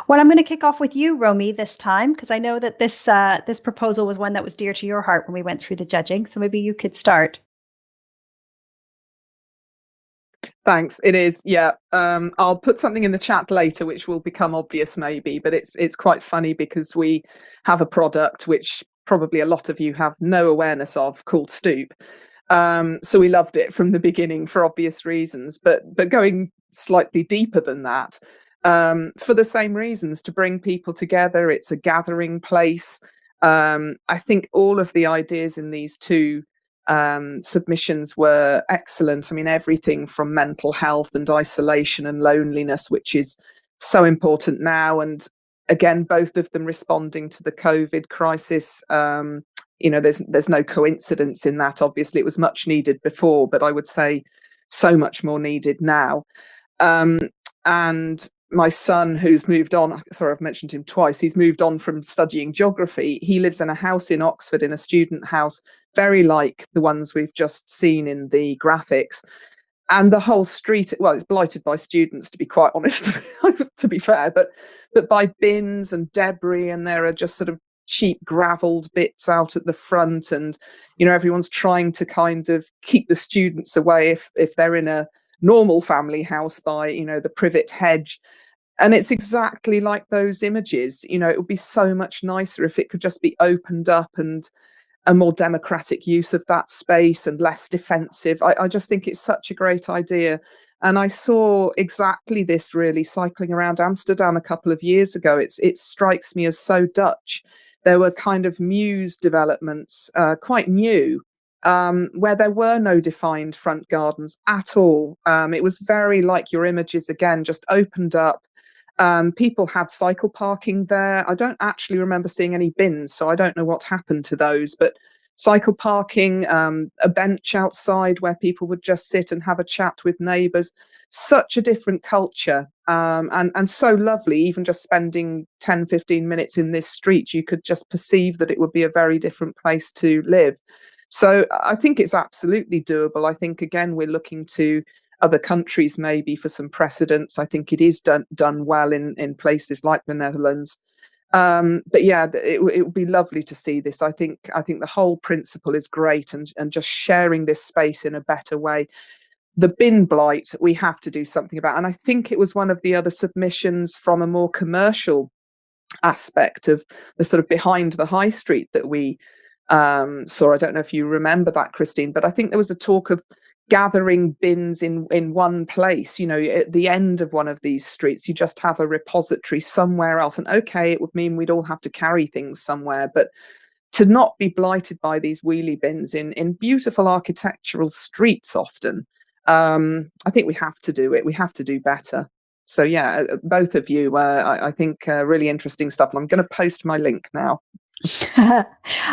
Well, I'm going to kick off with you, Romy, this time, because I know that this proposal was one that was dear to your heart when we went through the judging. So maybe you could start. Thanks. It is, yeah. I'll put something in the chat later, which will become obvious maybe, but it's quite funny because we have a product which probably a lot of you have no awareness of, called Stoop. So we loved it from the beginning for obvious reasons, but going slightly deeper than that, for the same reasons, to bring people together. It's a gathering place. I think all of the ideas in these two submissions were excellent. I mean, everything from mental health and isolation and loneliness, which is so important now. And again, both of them responding to the COVID crisis. There's no coincidence in that. Obviously, it was much needed before, but I would say so much more needed now. And my son, who's moved on, sorry, I've mentioned him twice, he's moved on from studying geography. He lives in a house in Oxford, in a student house, very like the ones we've just seen in the graphics. And the whole street, well, it's blighted by students, to be quite honest, to be fair, but by bins and debris, and there are just sort of cheap gravelled bits out at the front, and everyone's trying to kind of keep the students away if they're in a normal family house by the privet hedge. And it's exactly like those images. It would be so much nicer if it could just be opened up and a more democratic use of that space and less defensive. I just think it's such a great idea. And I saw exactly this really cycling around Amsterdam a couple of years ago. It strikes me as so Dutch. There were kind of muse developments, quite new, where there were no defined front gardens at all. It was very like your images, again, just opened up. People had cycle parking there. I don't actually remember seeing any bins, so I don't know what happened to those, but cycle parking, a bench outside where people would just sit and have a chat with neighbours. Such a different culture, and so lovely. Even just spending 10, 15 minutes in this street, you could just perceive that it would be a very different place to live. So I think it's absolutely doable. I think, again, we're looking to other countries maybe for some precedents. I think it is done well in places like the Netherlands. But yeah, it would be lovely to see this. I think the whole principle is great, and just sharing this space in a better way. The bin blight, we have to do something about. And I think it was one of the other submissions from a more commercial aspect of the sort of behind the high street that we saw. I don't know if you remember that, Christine, but I think there was a talk of gathering bins in one place. At the end of one of these streets, you just have a repository somewhere else. And okay, it would mean we'd all have to carry things somewhere, but to not be blighted by these wheelie bins in beautiful architectural streets often, I think we have to do it. We have to do better. So yeah, both of you, I think really interesting stuff. And I'm going to post my link now.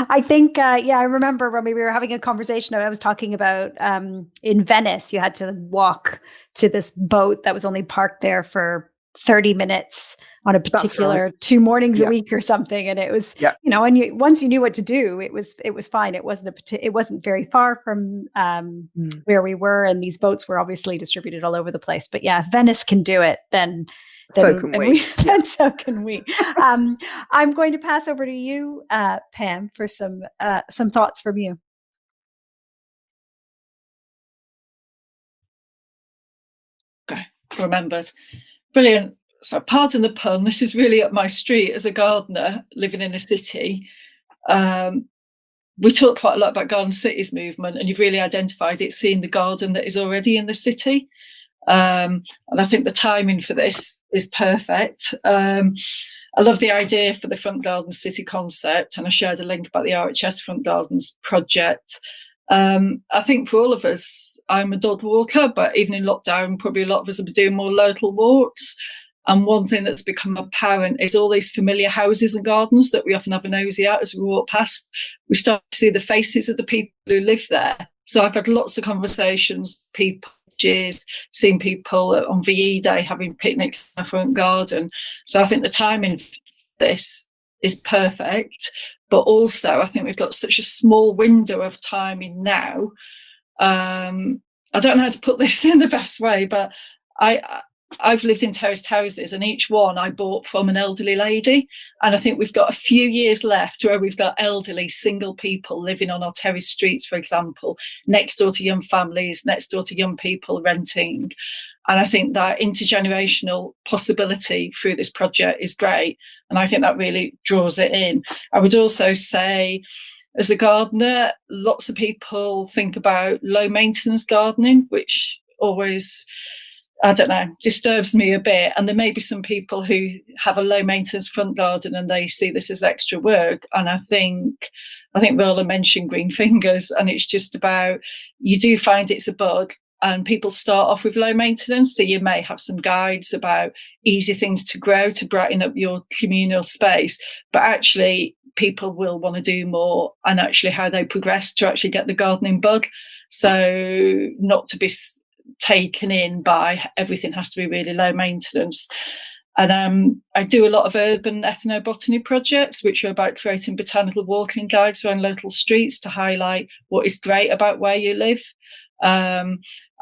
I think, I remember, Romy, we were having a conversation. I was talking about in Venice, you had to walk to this boat that was only parked there for 30 minutes on a particular 2 mornings a week or something. And it was, and once you knew what to do, it was fine. It wasn't very far from where we were. And these boats were obviously distributed all over the place. But yeah, if Venice can do it, then so can we. So can we. I'm going to pass over to you, Pam, for some thoughts from you. Okay, remembered. Brilliant. So pardon the pun, this is really up my street as a gardener living in a city. We talk quite a lot about Garden Cities movement, and you've really identified it, seeing the garden that is already in the city. And I think the timing for this is perfect. I love the idea for the Front Garden City concept, and I shared a link about the RHS Front Gardens project. I think for all of us, I'm a dog walker, but even in lockdown, probably a lot of us are doing more local walks. And one thing that's become apparent is all these familiar houses and gardens that we often have a nosy at as we walk past. We start to see the faces of the people who live there. So I've had lots of conversations, people, seeing people on VE Day having picnics in the front garden. So I think the timing for this is perfect. But also, I think we've got such a small window of timing now. I don't know how to put this in the best way, but I've lived in terraced houses, and each one I bought from an elderly lady. And I think we've got a few years left where we've got elderly single people living on our terrace streets, for example, next door to young families, next door to young people renting. And I think that intergenerational possibility through this project is great. And I think that really draws it in. I would also say, as a gardener, lots of people think about low maintenance gardening, which always, I don't know, disturbs me a bit. And there may be some people who have a low maintenance front garden and they see this as extra work. And I think Roland mentioned green fingers, and it's just about, you do find it's a bug. And people start off with low maintenance. So you may have some guides about easy things to grow to brighten up your communal space. But actually, people will want to do more, and actually how they progress to actually get the gardening bug. So not to be taken in by everything has to be really low maintenance. And I do a lot of urban ethnobotany projects, which are about creating botanical walking guides around local streets to highlight what is great about where you live.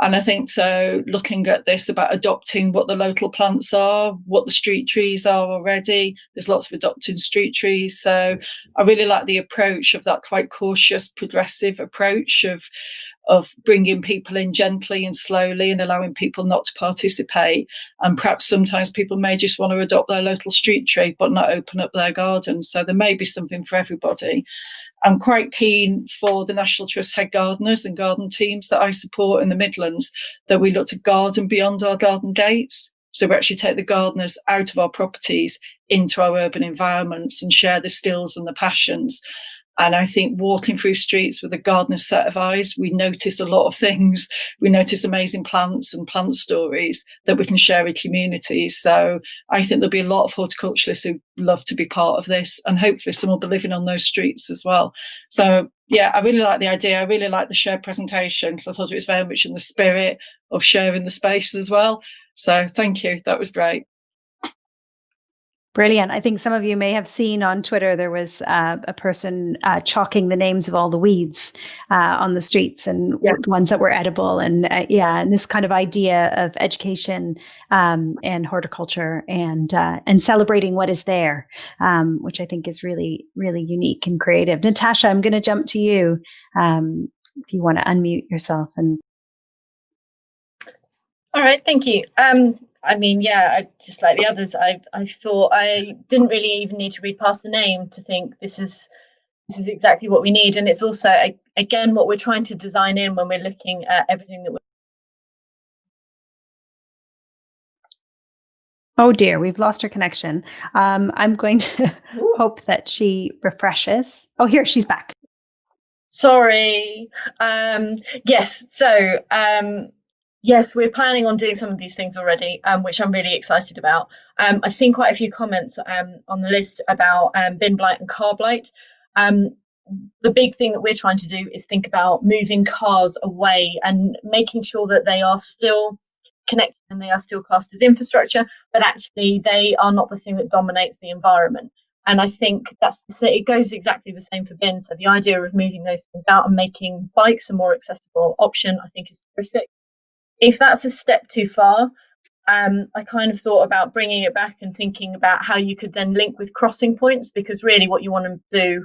And I think so, looking at this about adopting what the local plants are, what the street trees are already. There's lots of adopting street trees. So I really like the approach of that quite cautious, progressive approach of bringing people in gently and slowly and allowing people not to participate. And perhaps sometimes people may just want to adopt their local street tree, but not open up their garden. So there may be something for everybody. I'm quite keen for the National Trust head gardeners and garden teams that I support in the Midlands that we look to garden beyond our garden gates. So we actually take the gardeners out of our properties into our urban environments and share the skills and the passions. And I think walking through streets with a gardener's set of eyes, we notice a lot of things. We notice amazing plants and plant stories that we can share with communities. So I think there'll be a lot of horticulturists who love to be part of this, and hopefully some will be living on those streets as well. So yeah, I really like the idea. I really like the shared presentation, because I thought it was very much in the spirit of sharing the space as well. So thank you. That was great. Brilliant. I think some of you may have seen on Twitter, there was a person chalking the names of all the weeds on the streets and ones that were edible. And and this kind of idea of education and horticulture and celebrating what is there, which I think is really, really unique and creative. Natascha, I'm going to jump to you if you want to unmute yourself. And all right, thank you. I mean, I, just like the others, I thought I didn't really even need to read past the name to think this is exactly what we need. And it's also, again, what we're trying to design in when we're looking at everything that we're... Oh dear, we've lost her connection. I'm going to hope that she refreshes. Oh, here, she's back. Sorry. Yes, so... yes, we're planning on doing some of these things already, which I'm really excited about. I've seen quite a few comments on the list about bin blight and car blight. The big thing that we're trying to do is think about moving cars away and making sure that they are still connected and they are still classed as infrastructure, but actually they are not the thing that dominates the environment. And I think it goes exactly the same for bins. So the idea of moving those things out and making bikes a more accessible option, I think, is terrific. If that's a step too far, I kind of thought about bringing it back and thinking about how you could then link with crossing points, because really what you want to do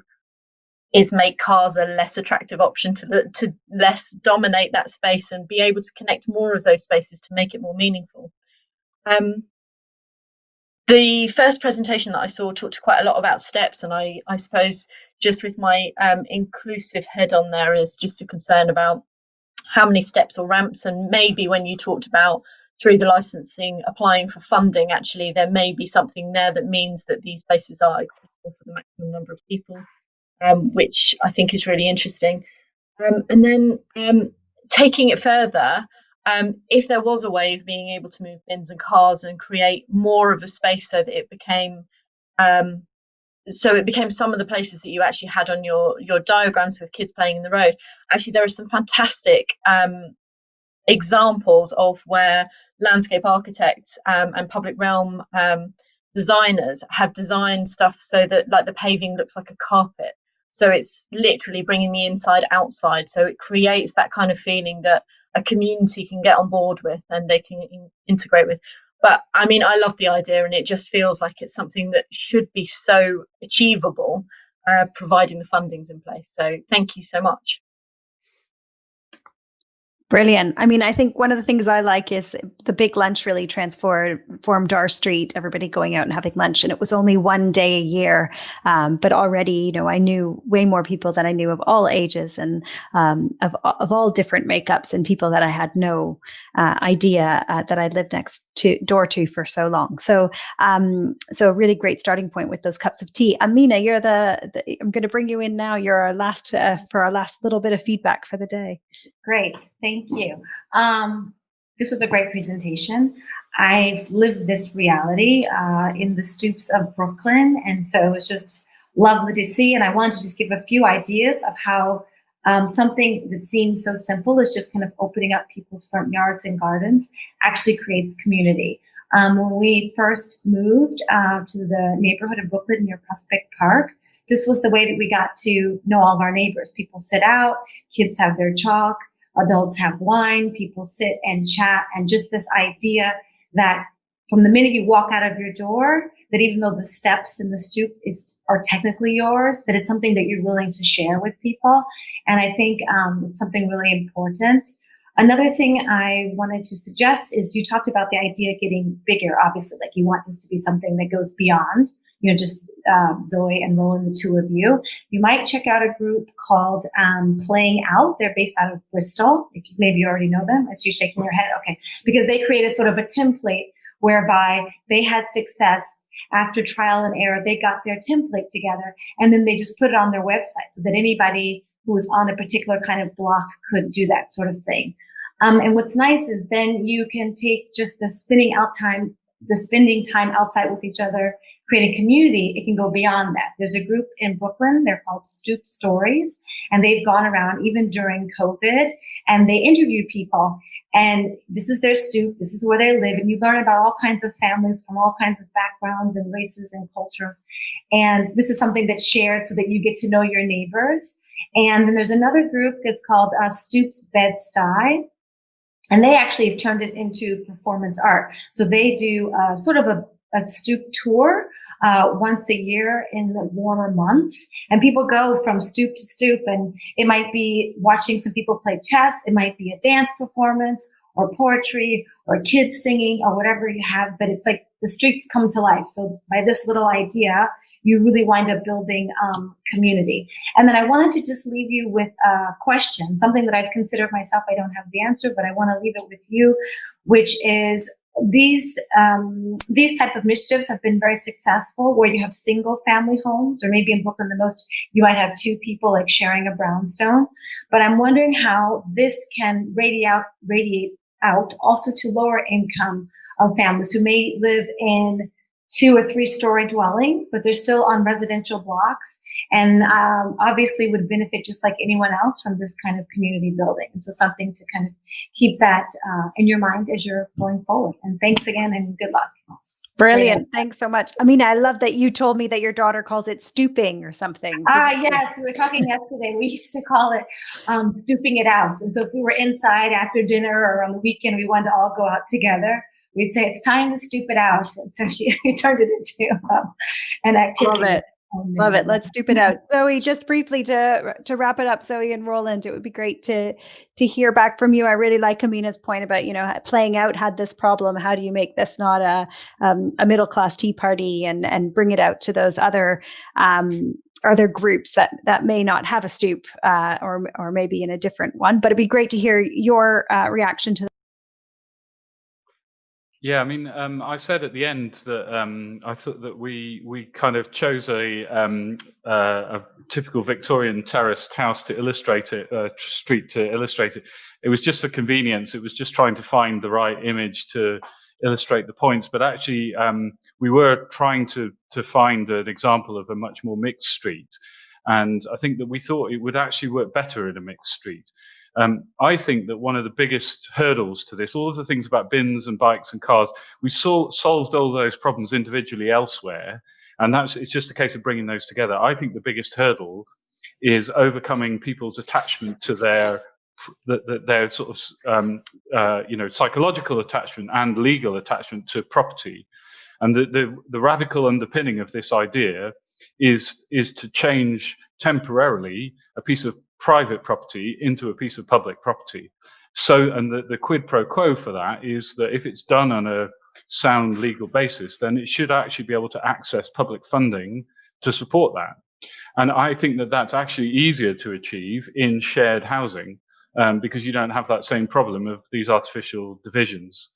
is make cars a less attractive option to less dominate that space and be able to connect more of those spaces to make it more meaningful. The first presentation that I saw talked quite a lot about steps, and I suppose just with my inclusive head on there is just a concern about how many steps or ramps, and maybe when you talked about through the licensing applying for funding, actually there may be something there that means that these places are accessible for the maximum number of people, which I think is really interesting. And then taking it further, if there was a way of being able to move bins and cars and create more of a space so that it became so it became some of the places that you actually had on your diagrams with kids playing in the road. Actually, there are some fantastic examples of where landscape architects and public realm designers have designed stuff so that like the paving looks like a carpet. So it's literally bringing the inside outside. So it creates that kind of feeling that a community can get on board with and they can integrate with. But I mean, I love the idea, and it just feels like it's something that should be so achievable, providing the funding's in place. So thank you so much. Brilliant. I mean, I think one of the things I like is the big lunch really transformed our street, everybody going out and having lunch. And it was only one day a year. But already, you know, I knew way more people than I knew of all ages and of all different makeups, and people that I had no idea that I lived door to for so long. So so a really great starting point with those cups of tea. Aminah, you're I'm going to bring you in now. You're our last for our last little bit of feedback for the day. Great. Thank you. This was a great presentation. I've lived this reality in the stoops of Brooklyn, and so it was just lovely to see. And I wanted to just give a few ideas of how something that seems so simple as just kind of opening up people's front yards and gardens actually creates community. When we first moved to the neighborhood of Brooklyn near Prospect Park, this was the way that we got to know all of our neighbors. People sit out, kids have their chalk, adults have wine, people sit and chat, and just this idea that from the minute you walk out of your door, that even though the steps and the stoop are technically yours, that it's something that you're willing to share with people. And I think it's something really important. Another thing I wanted to suggest is you talked about the idea of getting bigger. Obviously, like you want this to be something that goes beyond, you know, just Zoe and Roland, the two of you. You might check out a group called Playing Out. They're based out of Bristol. If maybe you already know them. I see you shaking your head. Okay. Because they created sort of a template whereby they had success after trial and error. They got their template together and then they just put it on their website so that anybody who was on a particular kind of block could do that sort of thing. And what's nice is then you can take just the spending time outside with each other, create a community. It can go beyond that. There's a group in Brooklyn, they're called Stoop Stories, and they've gone around even during COVID, and they interview people. And this is their stoop, this is where they live, and you learn about all kinds of families from all kinds of backgrounds and races and cultures. And this is something that's shared so that you get to know your neighbors. And then there's another group that's called Stoops Bed-Stuy. And they actually have turned it into performance art. So they do sort of a stoop tour once a year in the warmer months. And people go from stoop to stoop, and it might be watching some people play chess. It might be a dance performance or poetry or kids singing or whatever you have. But it's like the streets come to life. So by this little idea, you really wind up building community. And then I wanted to just leave you with a question, something that I've considered myself. I don't have the answer, but I want to leave it with you, which is these type of initiatives have been very successful where you have single family homes, or maybe in Brooklyn the most, you might have two people like sharing a brownstone. But I'm wondering how this can radiate out also to lower income of families who may live in 2 or 3 story dwellings, but they're still on residential blocks, and obviously would benefit just like anyone else from this kind of community building. And so something to kind of keep that in your mind as you're going forward. And thanks again and good luck. Brilliant. Thanks so much. Aminah, I love that you told me that your daughter calls it stooping or something. Yes, we were talking yesterday. We used to call it stooping it out. And so if we were inside after dinner or on the weekend, we wanted to all go out together, we'd say, it's time to stoop it out. And so she turned it into an activity. Love it. Love it. Let's stoop it out. Zoe, just briefly to wrap it up, Zoe and Roland, it would be great to hear back from you. I really like Aminah's point about, you know, Playing Out had this problem. How do you make this not a middle-class tea party and bring it out to those other groups that may not have a stoop or maybe in a different one? But it'd be great to hear your reaction to that. Yeah, I mean, I said at the end that I thought that we kind of chose a typical Victorian terraced house to illustrate it, street to illustrate it. It was just for convenience. It was just trying to find the right image to illustrate the points, but actually we were trying to find an example of a much more mixed street. And I think that we thought it would actually work better in a mixed street. I think that one of the biggest hurdles to this, all of the things about bins and bikes and cars, we solved all those problems individually elsewhere. And it's just a case of bringing those together. I think the biggest hurdle is overcoming people's attachment to their sort of psychological attachment and legal attachment to property. And the radical underpinning of this idea is to change temporarily a piece of private property into a piece of public property. So, and the quid pro quo for that is that if it's done on a sound legal basis, then it should actually be able to access public funding to support that. And I think that that's actually easier to achieve in shared housing, because you don't have that same problem of these artificial divisions.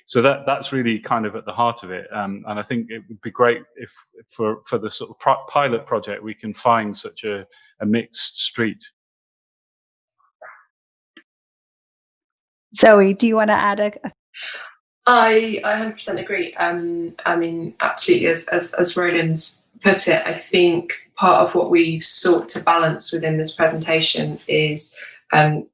So that's really kind of at the heart of it. And I think it would be great if for the sort of pilot project, we can find such a mixed street. Zoe, do you want to add I 100% agree. I mean, absolutely, as Roland's put it, I think part of what we sought to balance within this presentation is and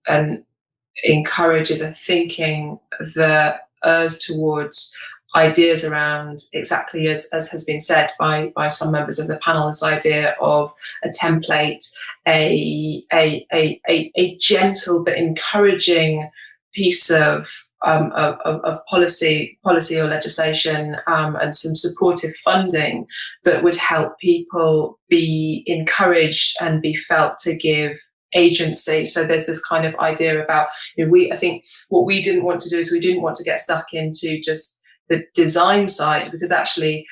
encourages a thinking that errs towards ideas around, exactly as has been said by some members of the panel, this idea of a template, a gentle but encouraging piece of policy or legislation, and some supportive funding that would help people be encouraged and be felt to give agency. So there's this kind of idea about, I think what we didn't want to do is we didn't want to get stuck into just the design side, because actually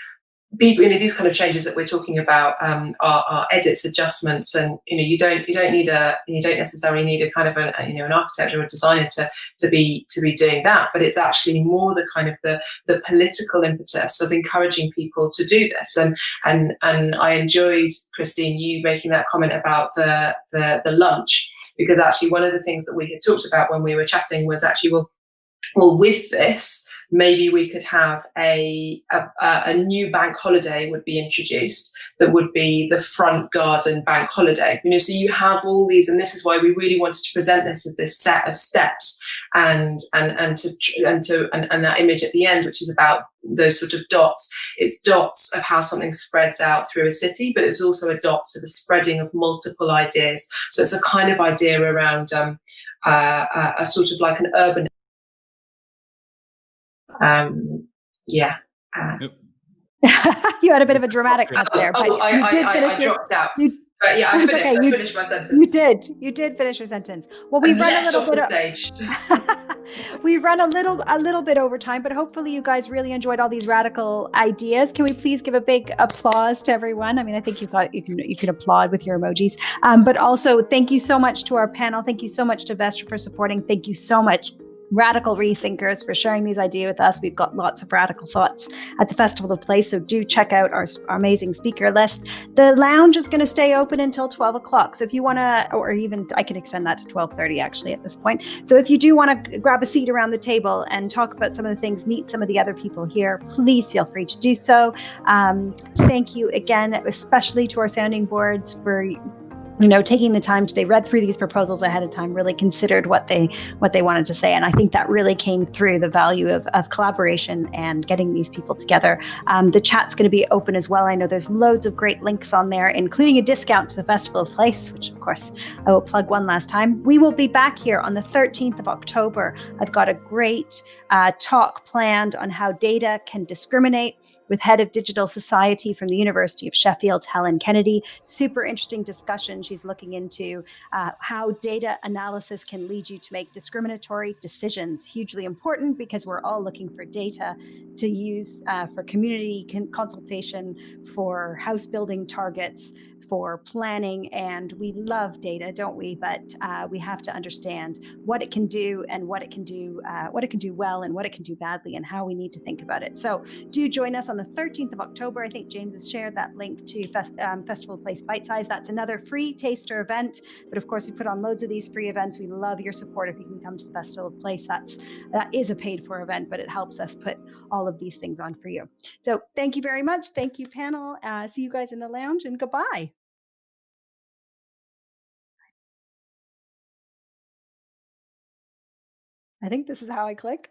people, these kind of changes that we're talking about are edits, adjustments, and you don't necessarily need a kind of an architect or a designer to be doing that, but it's actually more the kind of the political impetus of encouraging people to do this. And I enjoyed, Christine, you making that comment about the lunch, because actually one of the things that we had talked about when we were chatting was actually, well, with this, maybe we could have a new bank holiday would be introduced that would be the front garden bank holiday. So you have all these, and this is why we really wanted to present this as this set of steps, and that image at the end, which is about those sort of dots. It's dots of how something spreads out through a city, but it's also a dots of the spreading of multiple ideas. So it's a kind of idea around a sort of like an urban. You had a bit of a dramatic cut there, but you did finish. I dropped out. But yeah, I finished. Okay. I finished my sentence. You did finish your sentence. Well, we've run a little bit. We've run a little bit over time, but hopefully you guys really enjoyed all these radical ideas. Can we please give a big applause to everyone? I mean, I think you can applaud with your emojis. But also, thank you so much to our panel. Thank you so much to Vestre for supporting. Thank you so much, Radical Rethinkers, for sharing these ideas with us. We've got lots of radical thoughts at the Festival of Place, so do check out our amazing speaker list. The lounge is going to stay open until 12 o'clock. So if you want to, or even I can extend that to 12:30 actually at this point. So if you do want to grab a seat around the table and talk about some of the things, meet some of the other people here, please feel free to do so. Thank you again, especially to our sounding boards for taking the time they read through these proposals ahead of time, really considered what they wanted to say. And I think that really came through, the value of collaboration and getting these people together. The chat's going to be open as well. I know there's loads of great links on there, including a discount to the Festival of Place, which of course I will plug one last time. We will be back here on the 13th of October. I've got a great talk planned on how data can discriminate with Head of Digital Society from the University of Sheffield, Helen Kennedy. Super interesting discussion. She's looking into how data analysis can lead you to make discriminatory decisions. Hugely important, because we're all looking for data to use for community consultation, for house building targets, for planning, and we love data, don't we? But we have to understand what it can do and what it can do well and what it can do badly, and how we need to think about it. So do join us on on the 13th of October. I think James has shared that link to Festival Place Bite Size. That's another free taster event. But of course, we put on loads of these free events. We love your support if you can come to the Festival Place. That is a paid for event, but it helps us put all of these things on for you. So thank you very much. Thank you, panel. See you guys in the lounge, and goodbye. I think this is how I click.